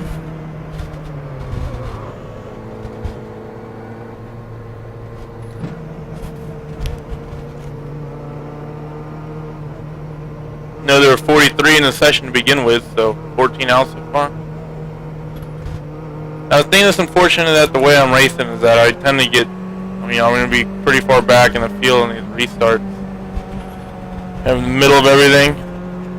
know there were 43 in the session to begin with, so 14 out so far. Now, the thing that's unfortunate that the way I'm racing is that I tend to get, I'm going to be pretty far back in the field in these restarts. I'm in the middle of everything,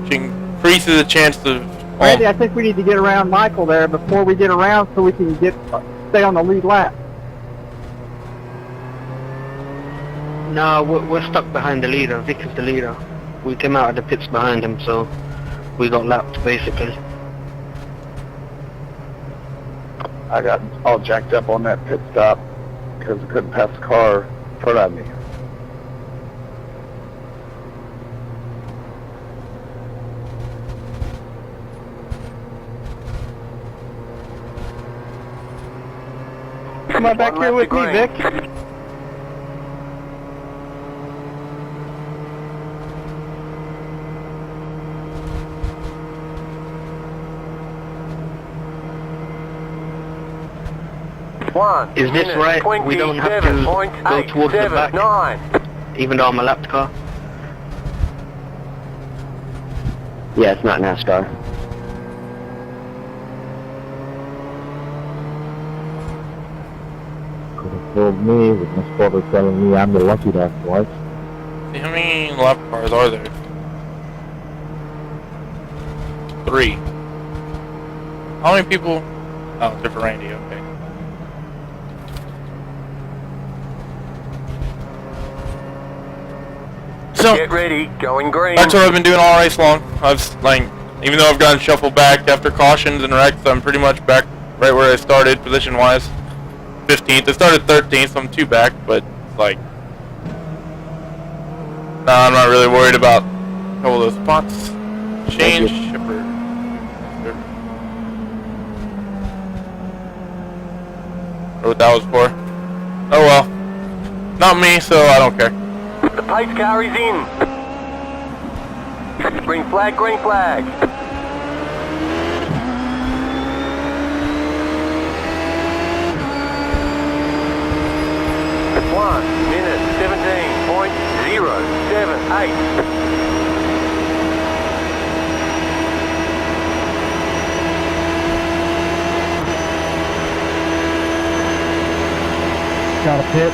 which increases the chance of... Randy, I think we need to get around Michael there before we get around so we can stay on the lead lap. No, we're stuck behind the leader. Vic is the leader. We came out of the pits behind him, so we got lapped basically. I got all jacked up on that pit stop because I couldn't pass the car in front of me. Come on back here with me, Vic. Is this right? We don't have to go towards the back, even though I'm a lapped car? Yeah, it's not NASCAR. Could have told me with my spotter telling me I'm the lucky that was. See, how many lap cars are there? 3. How many people? Oh, except for Randy, okay. So, Get ready, going green. that's what I've been doing all race long. Even though I've gotten shuffled back after cautions and wrecks, I'm pretty much back right where I started, position-wise. 15th. I started 13th, so I'm 2 back, but, I'm not really worried about a couple of those spots. Change, shipper. Or what that was for. Oh well. Not me, so I don't care. The pace car is in. Green flag, green flag. 1 minute 17.078. Got a pit.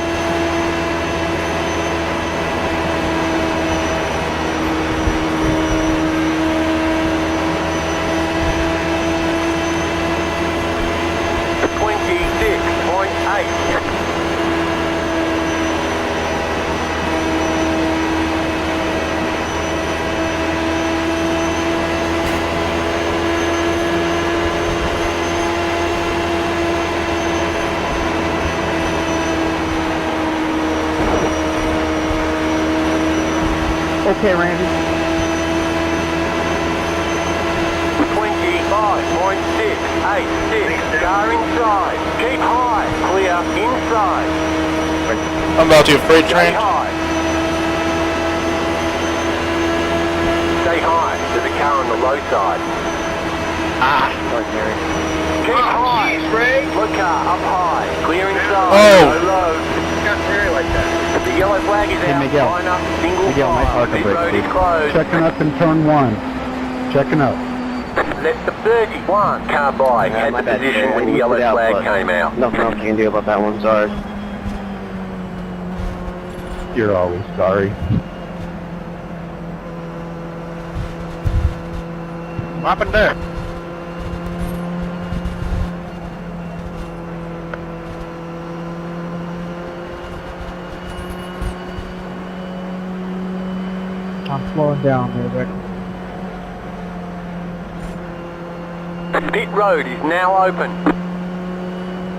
Okay, Randy. 25.686. Car inside. Keep high. Clear inside. I'm about to freight train. Stay high. Stay high. There's a car on the low side. Sorry, Gary. Keep high. Low car up high. Clear inside. Oh. Go low. The yellow flag is out. Miguel. Line up. Single Miguel, my file. parking Pit brake, road is please. closed. Checking up in turn 1. Checking up. Let the 31 car by Yeah, had my the bad, position Gary. when the We yellow put out, flag but came out. Nothing else you can do about that one, sorry. You're always sorry. What happened there? I'm slowing down there, Vic. Pit road is now open.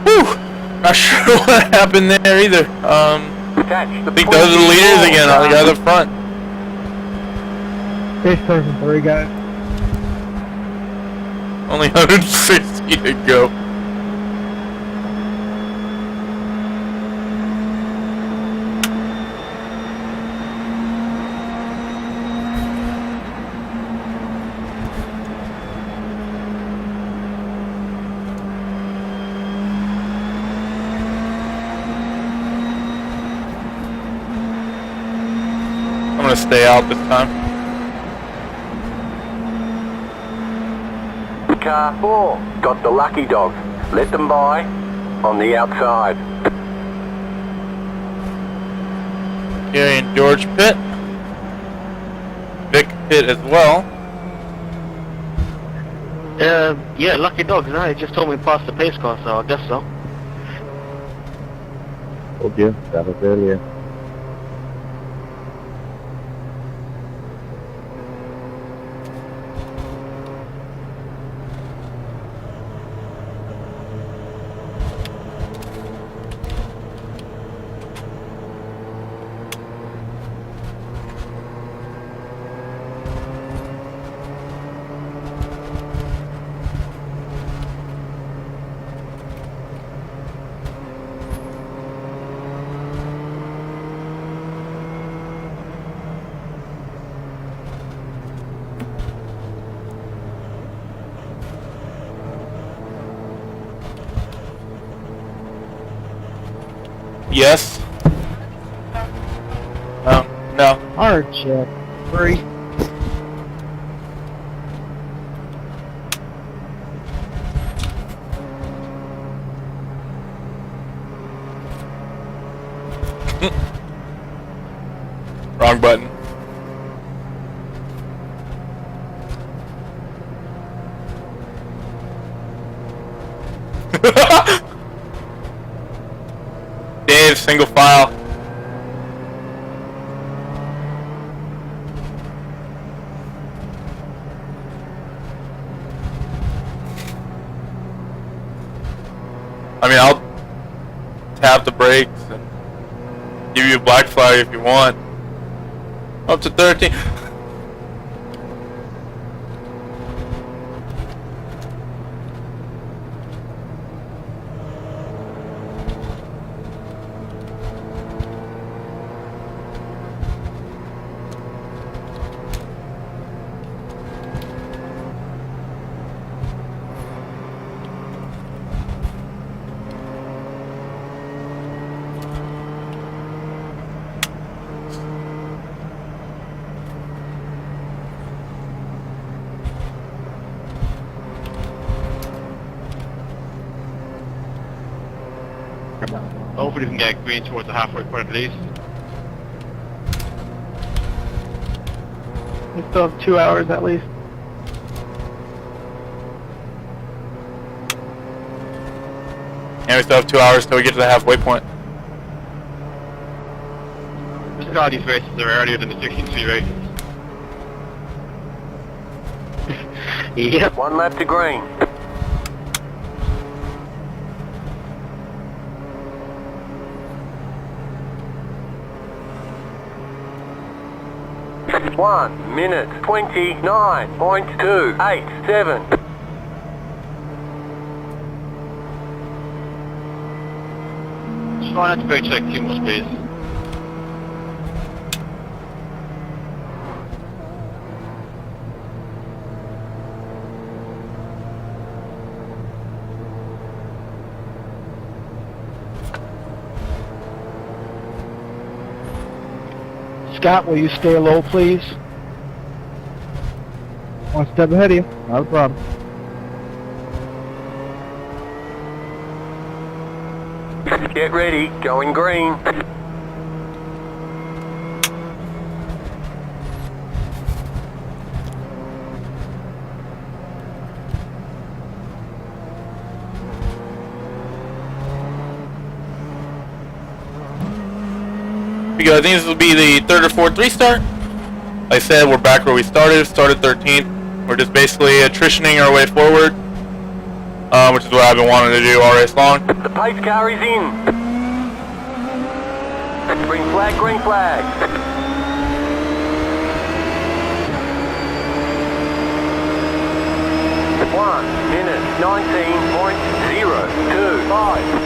Whew! Not sure what happened there either. Attach the I think those are the leaders again, on the guys up front. Base person 3, guys. Only 160 to go. I'm gonna stay out this time. car 4. Got the lucky dog. Let them by on the outside. Gary and George pit. Vic pit as well. Yeah, lucky dogs. No, he just told me past the pace car, so I guess so. Told you, that was earlier. Yes. No. Hard check. 3. Wrong button. Dave, single file. I mean, I'll tap the brakes and give you a black flag if you want. Up to 13. Hopefully we can get green towards the halfway point at least. We still have 2 hours at least. And we still have 2 hours till we get to the halfway point. Just all these races are earlier than the 63 races. Yep. 1 lap to green. One minute 29.287. Just try not to brake check too much, please. Scott, will you stay low, please? 1 step ahead of you. Not a problem. Get ready, going green. Because I think this will be the 3rd or 4th restart. Like I said, we're back where we started 13th. We're just basically attritioning our way forward, which is what I've been wanting to do all race long. The pace car is in. Green flag, green flag. 1 minute 19.025.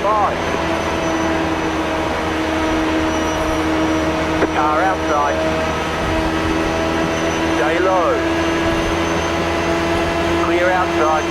25. Car outside. Stay low. Clear outside.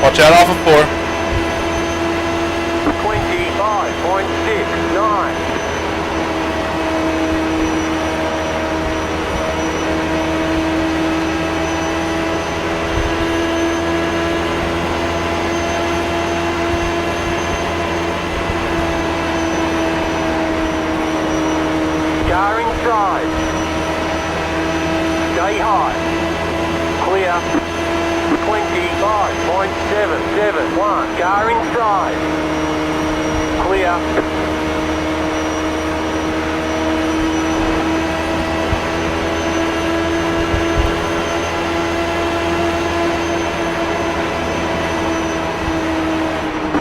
Watch out off of 4. 25.69. Car inside. Stay high. Clear. 25.771. Car inside. Clear.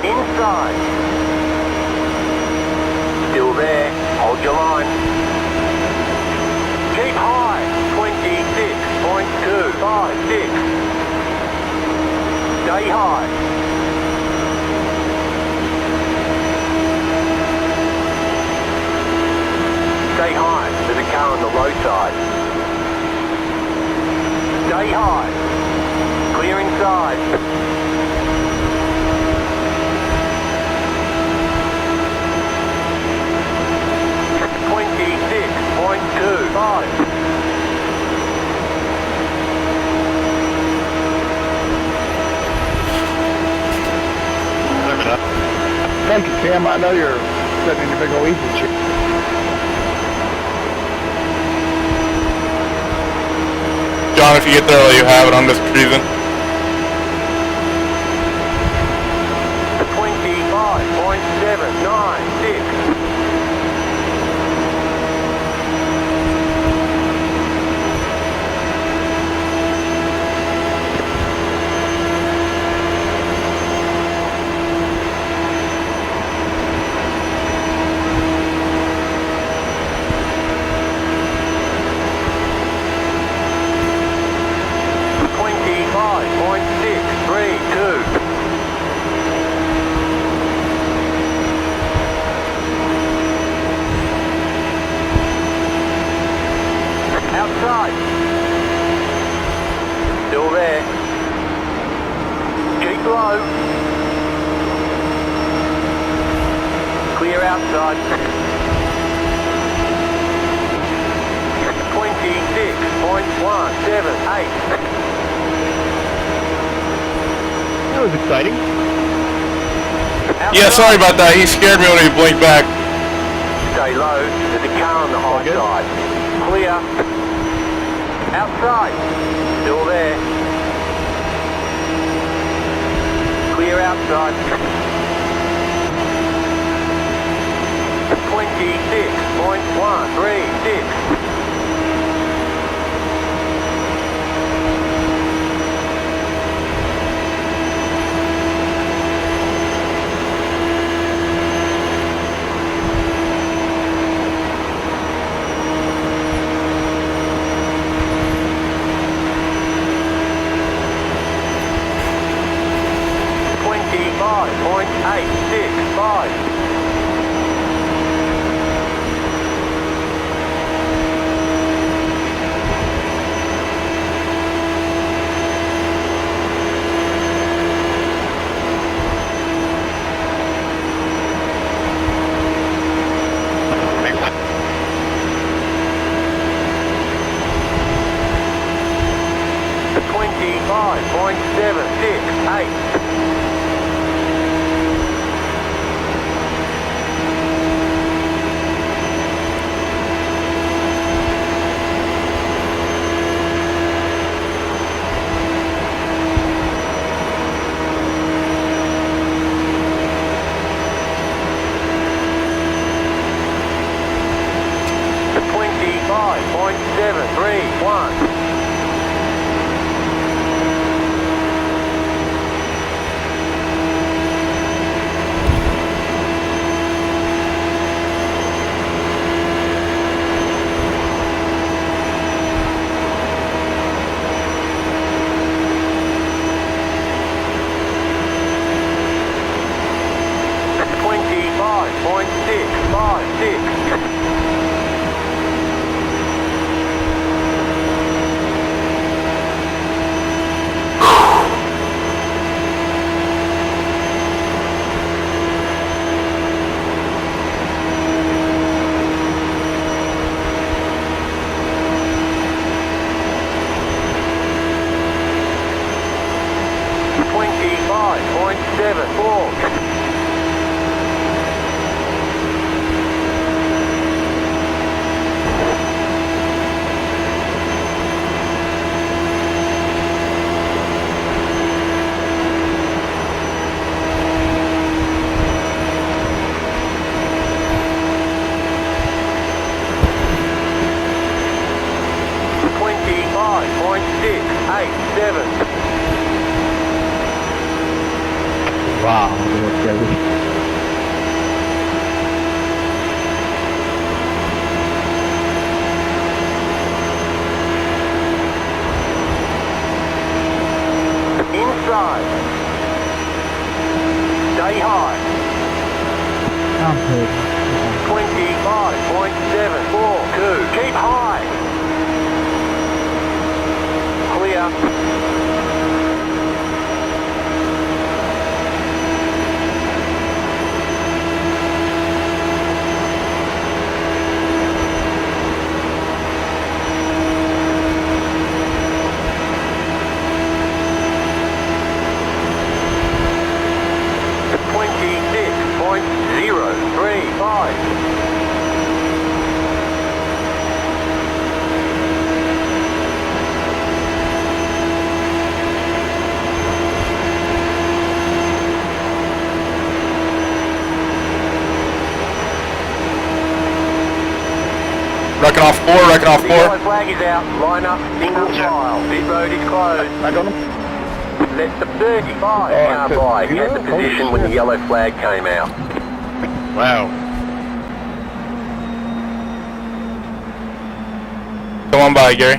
Inside. Still there. Hold your line. Keep high. 26.256. Stay high. Stay high. There's a car on the low side. Stay high. Clear inside. Thank you, Tim. I know you're sitting in your big old easy chair. John, if you get there, I'll let you have it. I'm just cruising. 25.796. Outside. Still there. Keep low. Clear outside. 26.178. That was exciting. Yeah, sorry about that. He scared me when he blinked back. Stay low. There's a car on the high side. Clear. Outside. Still there. Clear outside. 26.136. 3, 1. Wow, look at this. Inside. Stay high. 25.742. Keep high. Clear. Wrecking off 4, wrecking off 4. Yellow flag is out. Line up, single file. Pit road is closed. I got him. Let the 35 car by. He had the position when the yellow flag came out. Wow. Come on by, Gary.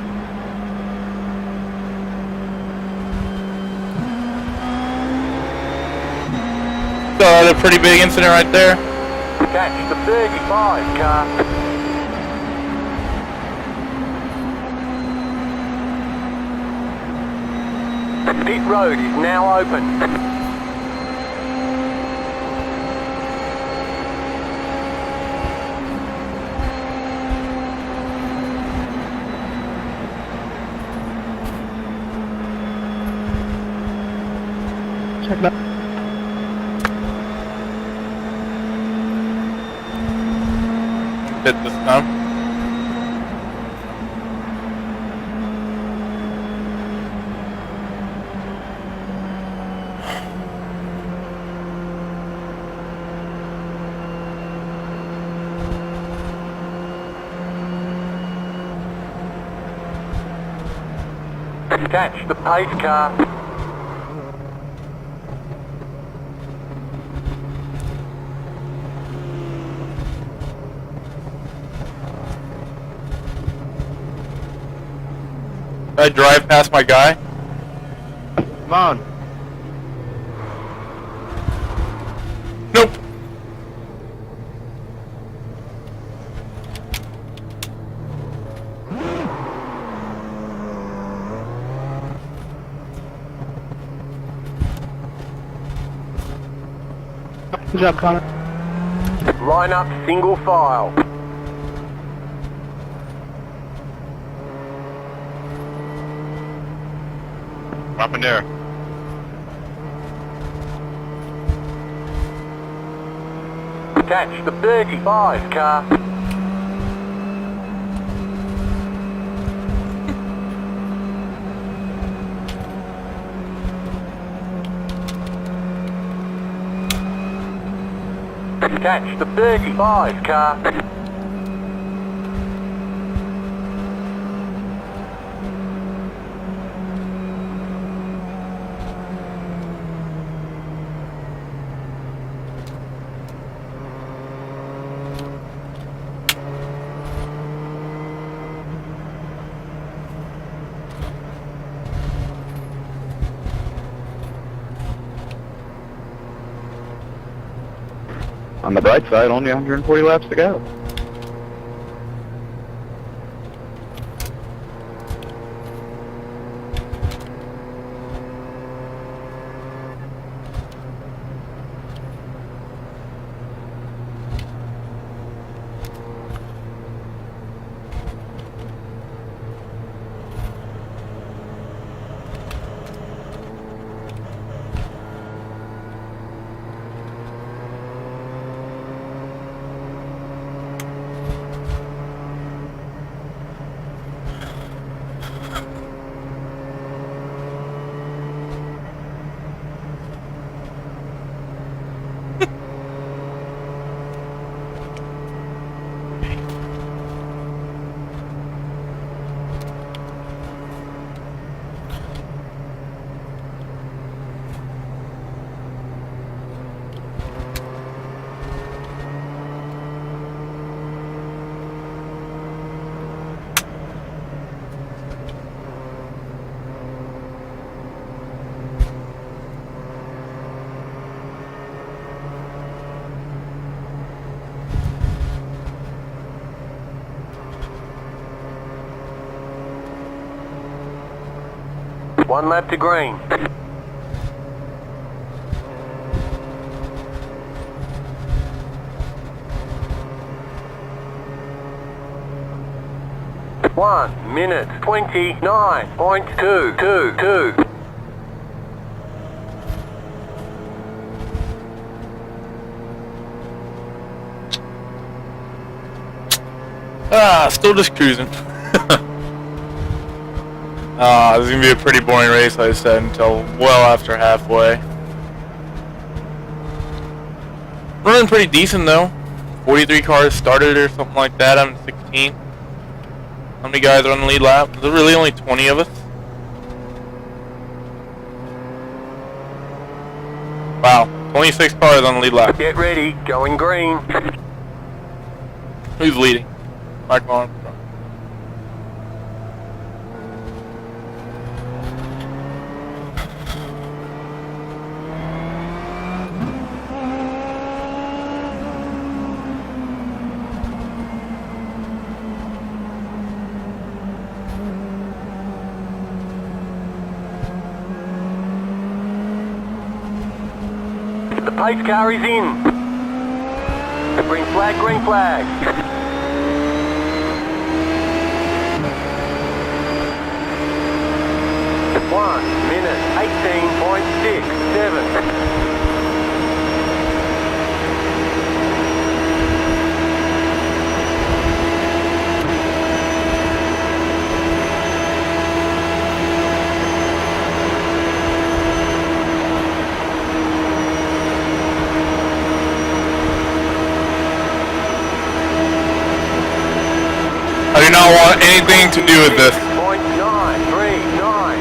So that's a pretty big incident right there. Catch the 35 car. Pit road is now open. Check that. Hit this time. Catch the pace car. Did I drive past my guy? Come on. Nope. Good job, Connor. Line up, single file. Up in there. Catch the 35 car. Catch the 35 car. On the bright side, only 140 laps to go. One lap to green. One minute 29.222. Still just cruising. This is gonna be a pretty boring race, like I said, until well after halfway. Running pretty decent though. 43 cars started or something like that. I'm 16. How many guys are on the lead lap? Is there really only 20 of us? Wow, 26 cars on the lead lap. Get ready, going green. Who's leading? Michael Armstrong. The pace car is in. Green flag, green flag. 1 minute 18.67. I do not want anything to do with this. 0.939.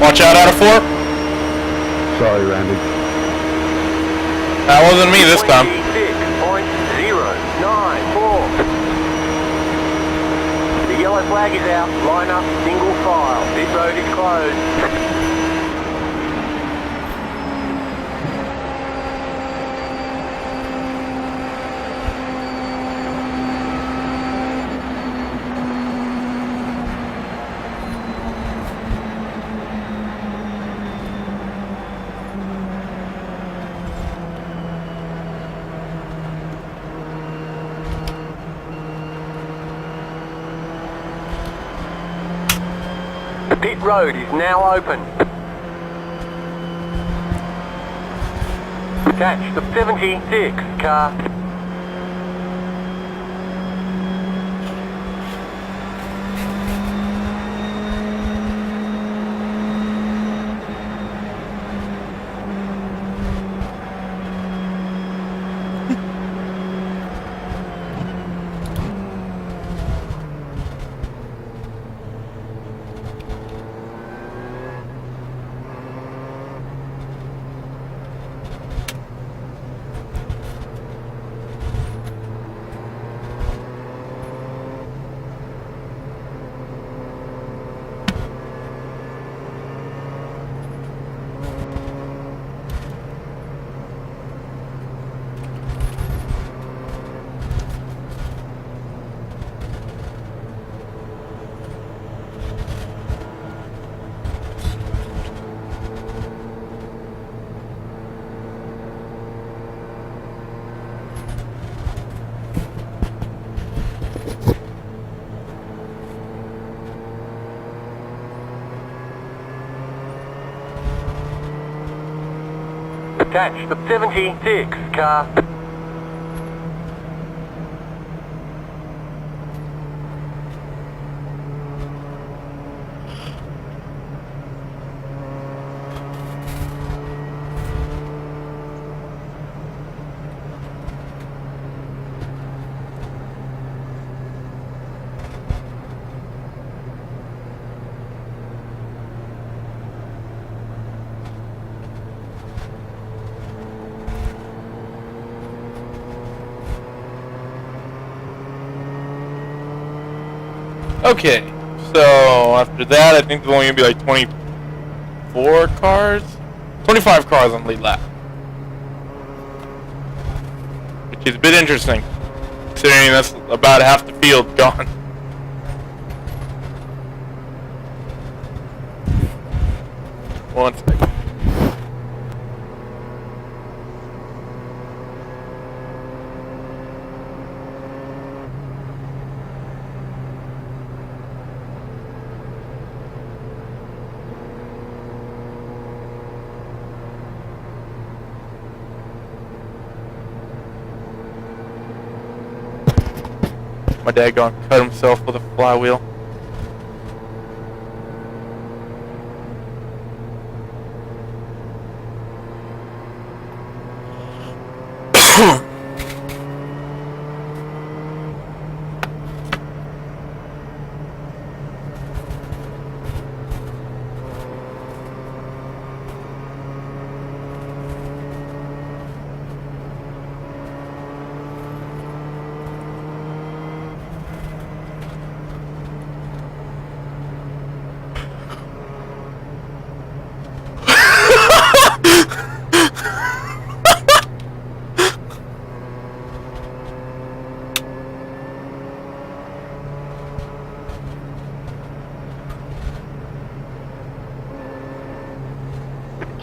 Watch out of 4. Sorry, Randy. That wasn't me this time. 26.094. The yellow flag is out. Line up, single file. Pit road is closed. The pit road is now open. Catch the 76 car. Catch the 76 car. Okay, so after that, I think there's only gonna be like 24 cars, 25 cars on lead lap, which is a bit interesting, considering that's about half the field gone. One second. My dad gone cut himself with a flywheel.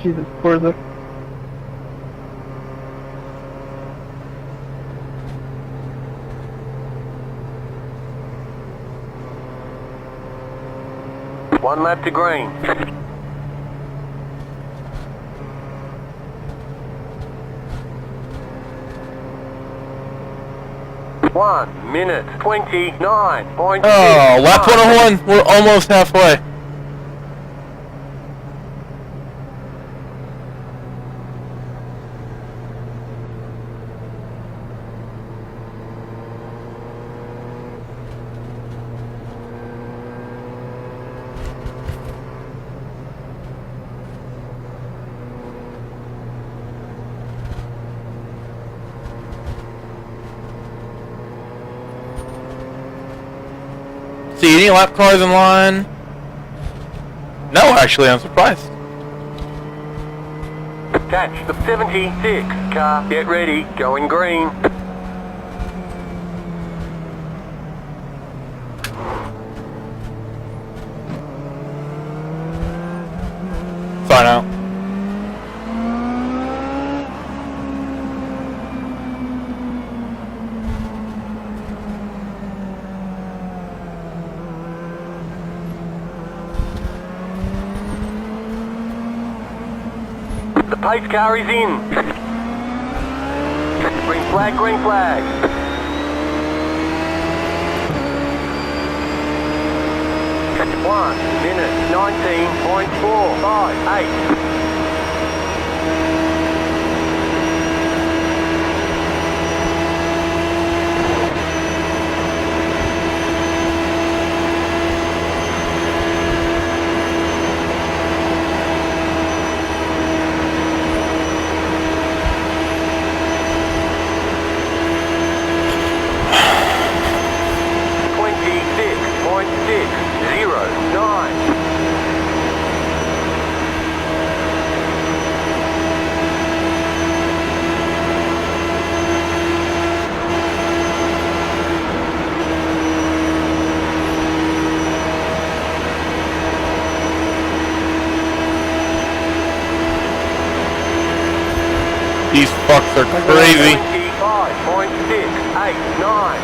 Jesus, further. One lap to green. 1 minute 29.6. Oh, lap 101. We're almost halfway. See any lap cars in line? No, actually, I'm surprised. Catch the 76 car. Get ready. Going green. Sign out. The pace car is in. Green flag, green flag. 1 minute 19.458. These fucks are crazy. 25.689.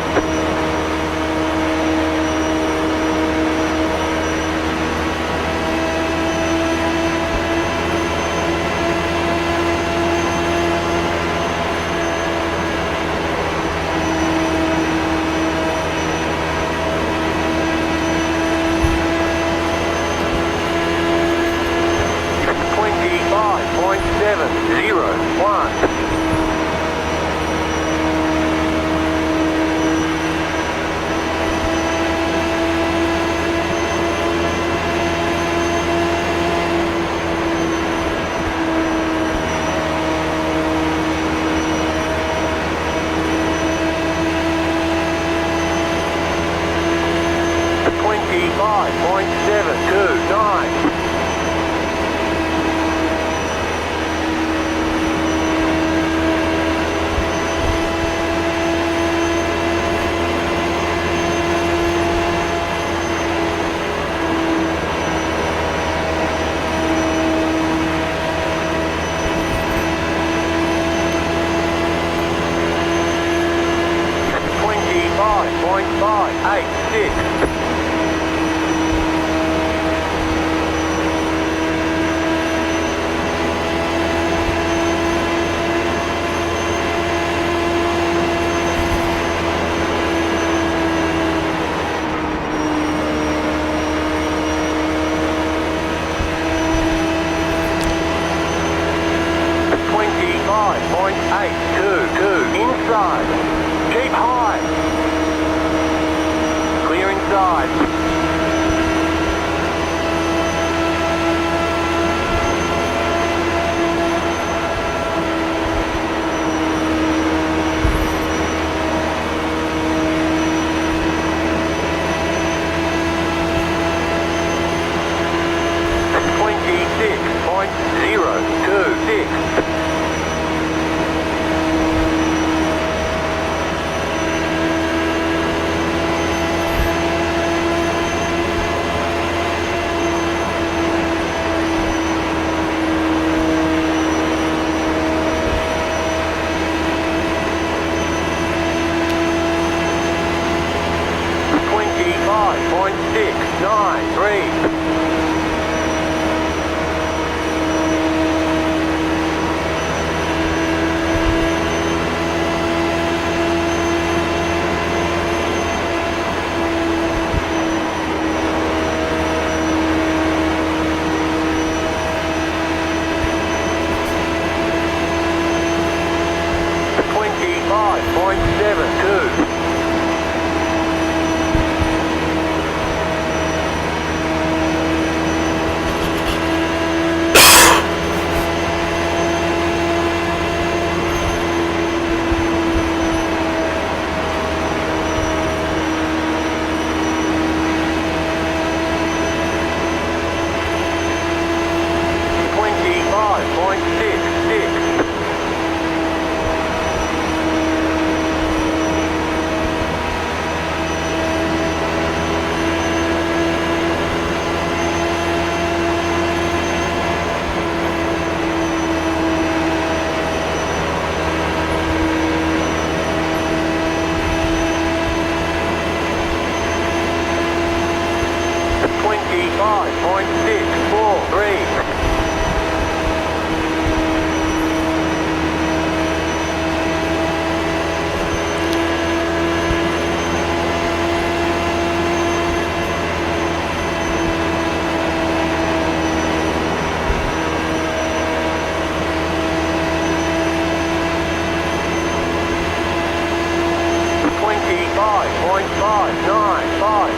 25.95.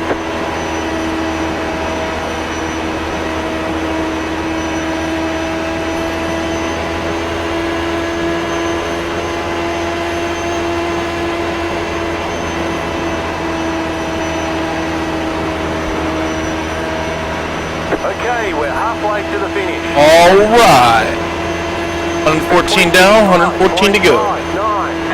Okay, we're halfway to the finish. All right. 114 down, 114 to go. 5.92.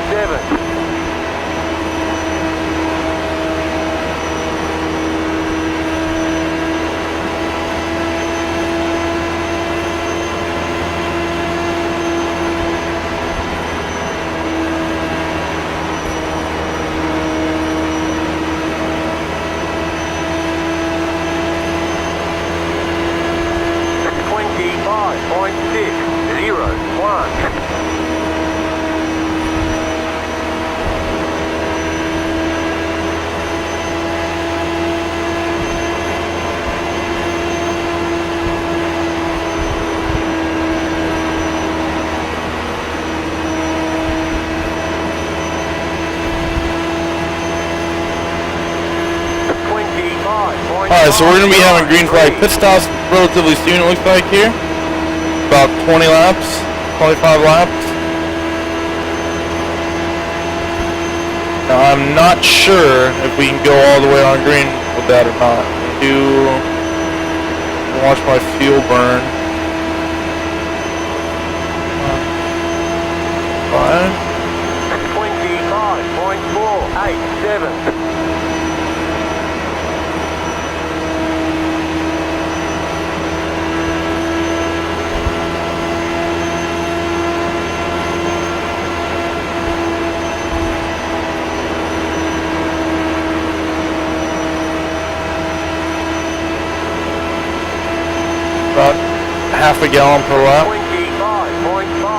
87. Alright, so we're going to be having green flag pit stops relatively soon, it looks like here. About 20 laps, 25 laps. Now, I'm not sure if we can go all the way on green with that or not. Watch my fuel burn. 25.487. About half a gallon per lap.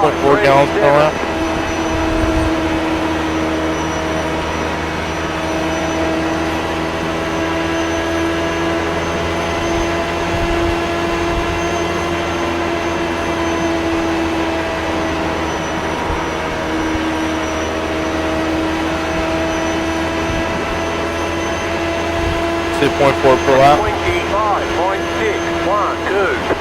0.4 gallons per lap. Say 0.4 per lap. 25.612.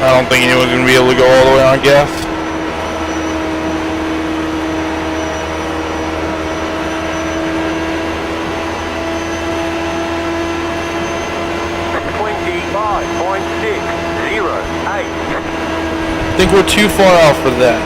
I don't think anyone's going to be able to go all the way on gas. I think we're too far out for that.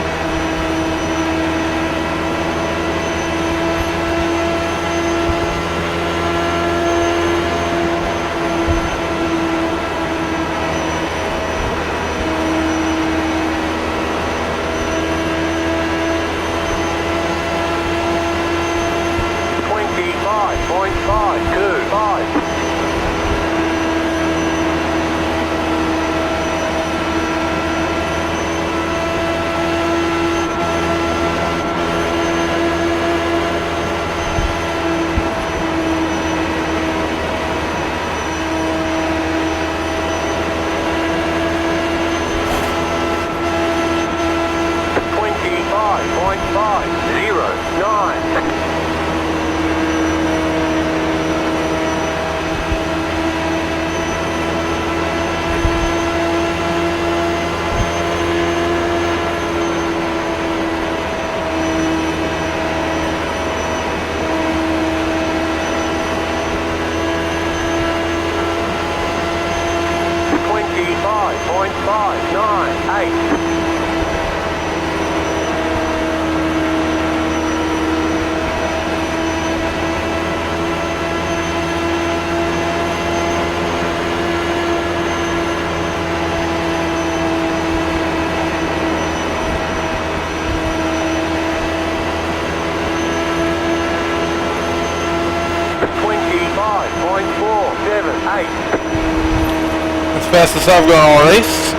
That's fastest I've gone all race.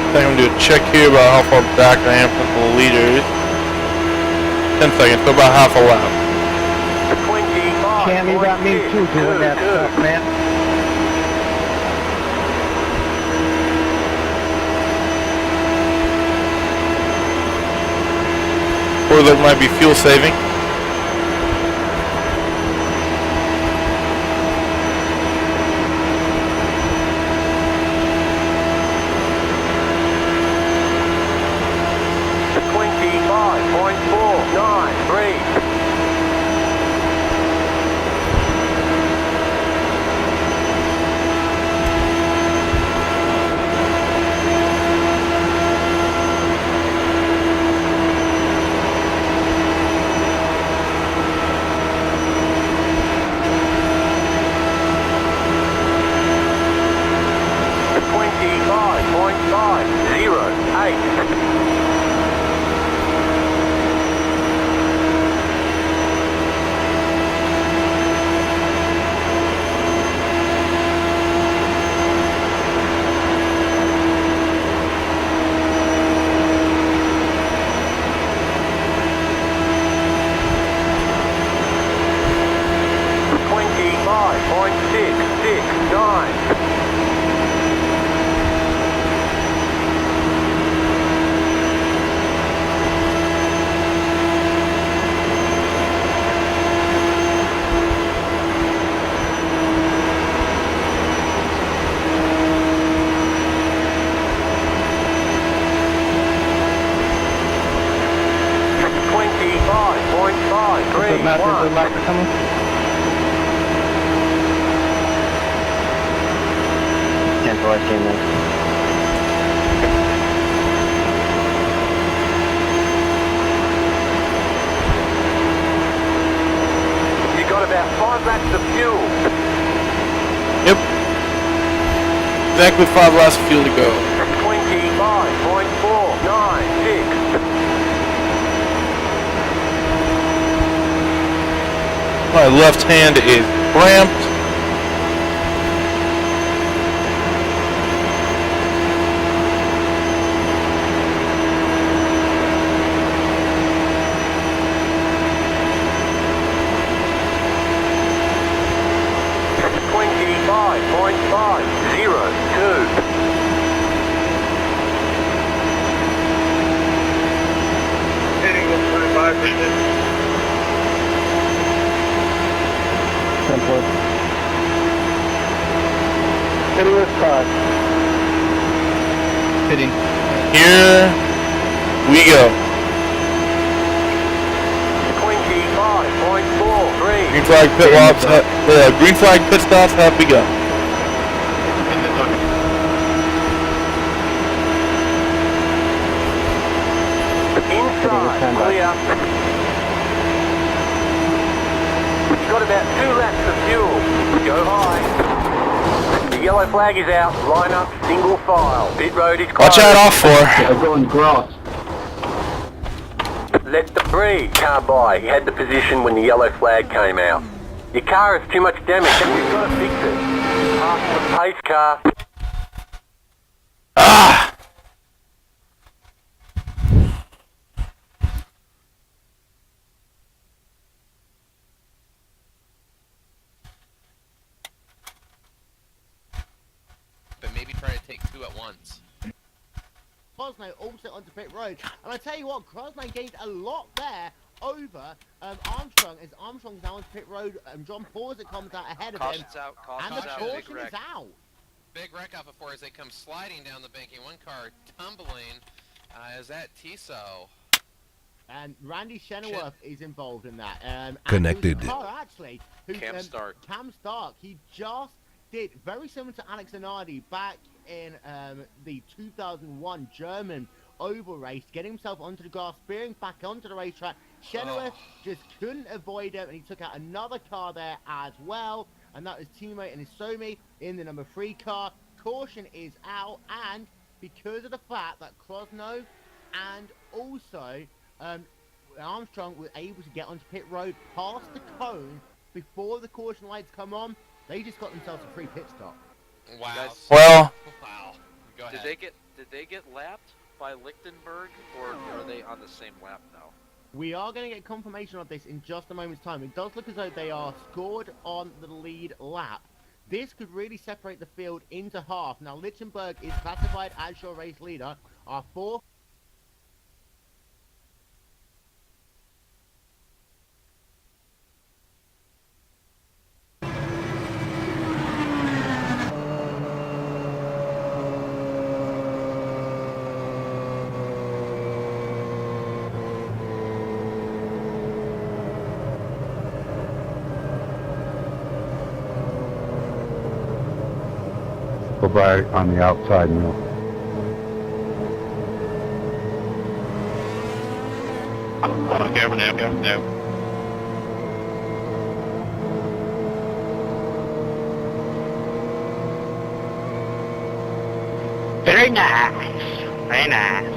I think I'm gonna do a check here about how far back I am from the leaders. 10 seconds, so about half a lap. Cam, you got me too doing that stuff, man. Or there might be fuel saving. Exactly 5 laps of fuel to go. 25.496. My left hand is cramped. Here we go. 25.43. Green flag pit stops. Green flag pit stops have begun. Inside, clear. Got about 2 laps of fuel. Go high. The yellow flag is out. Line up, single file. Pit road is closed. Watch out off for. I'm going grass. Let the breed car by. He had the position when the yellow flag came out. Your car has too much damage and we've got to fix it. Pass the pace car. Ah! But maybe try to take 2 at once. Crosno also onto pit road, and I tell you what, Crosno gained a lot there over Armstrong, as Armstrong's now on pit road. John Porter comes out ahead of him, and the caution is out. Big wreck off of 4 as they come sliding down the banking. One car tumbling. Is that Tiso? And Randy Chenowth is involved in that. Connected. And car, actually, who, Cam Stark. Cam Stark. He just did very similar to Alex Zanardi back in the 2001 German oval race, getting himself onto the grass, spearing back onto the racetrack. Chenoweth just couldn't avoid him, and he took out another car there as well. and that is teammate and Isomi in the number 3 car. Caution is out, and because of the fact that Krosno and also Armstrong were able to get onto pit road past the cone before the caution lights come on, they just got themselves a free pit stop. Wow. Guys, Well, Wow. Go ahead. did they get lapped by Lichtenberg, or are they on the same lap now? We are going to get confirmation of this in just a moment's time. It does look as though they are scored on the lead lap. This could really separate the field into half. Now, Lichtenberg is classified as your race leader. Our fourth. Go by on the outside now. Careful now, careful now. Very nice. Very nice.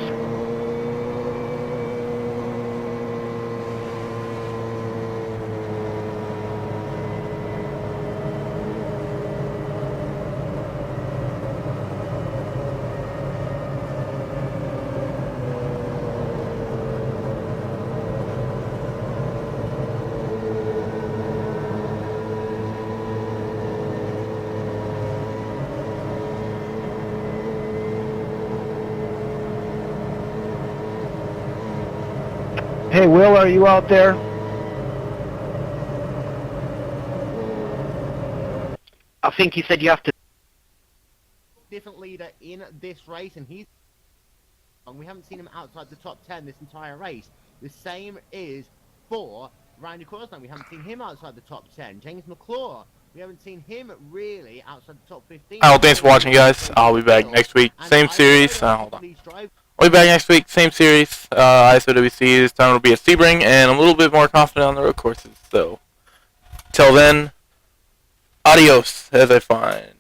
Hey, Will, are you out there? I think he said you have to. Different leader in this race, and we haven't seen him outside the top 10 this entire race. The same is for Randy Crosland. We haven't seen him outside the top 10. James McClure, we haven't seen him really outside the top 15. oh, thanks for watching, guys. I'll be back next week. Same series. Hold on. I'll be back next week. Same series. ISOWC. This time it'll be at Sebring, and I'm a little bit more confident on the road courses. So, till then, adios, as I find.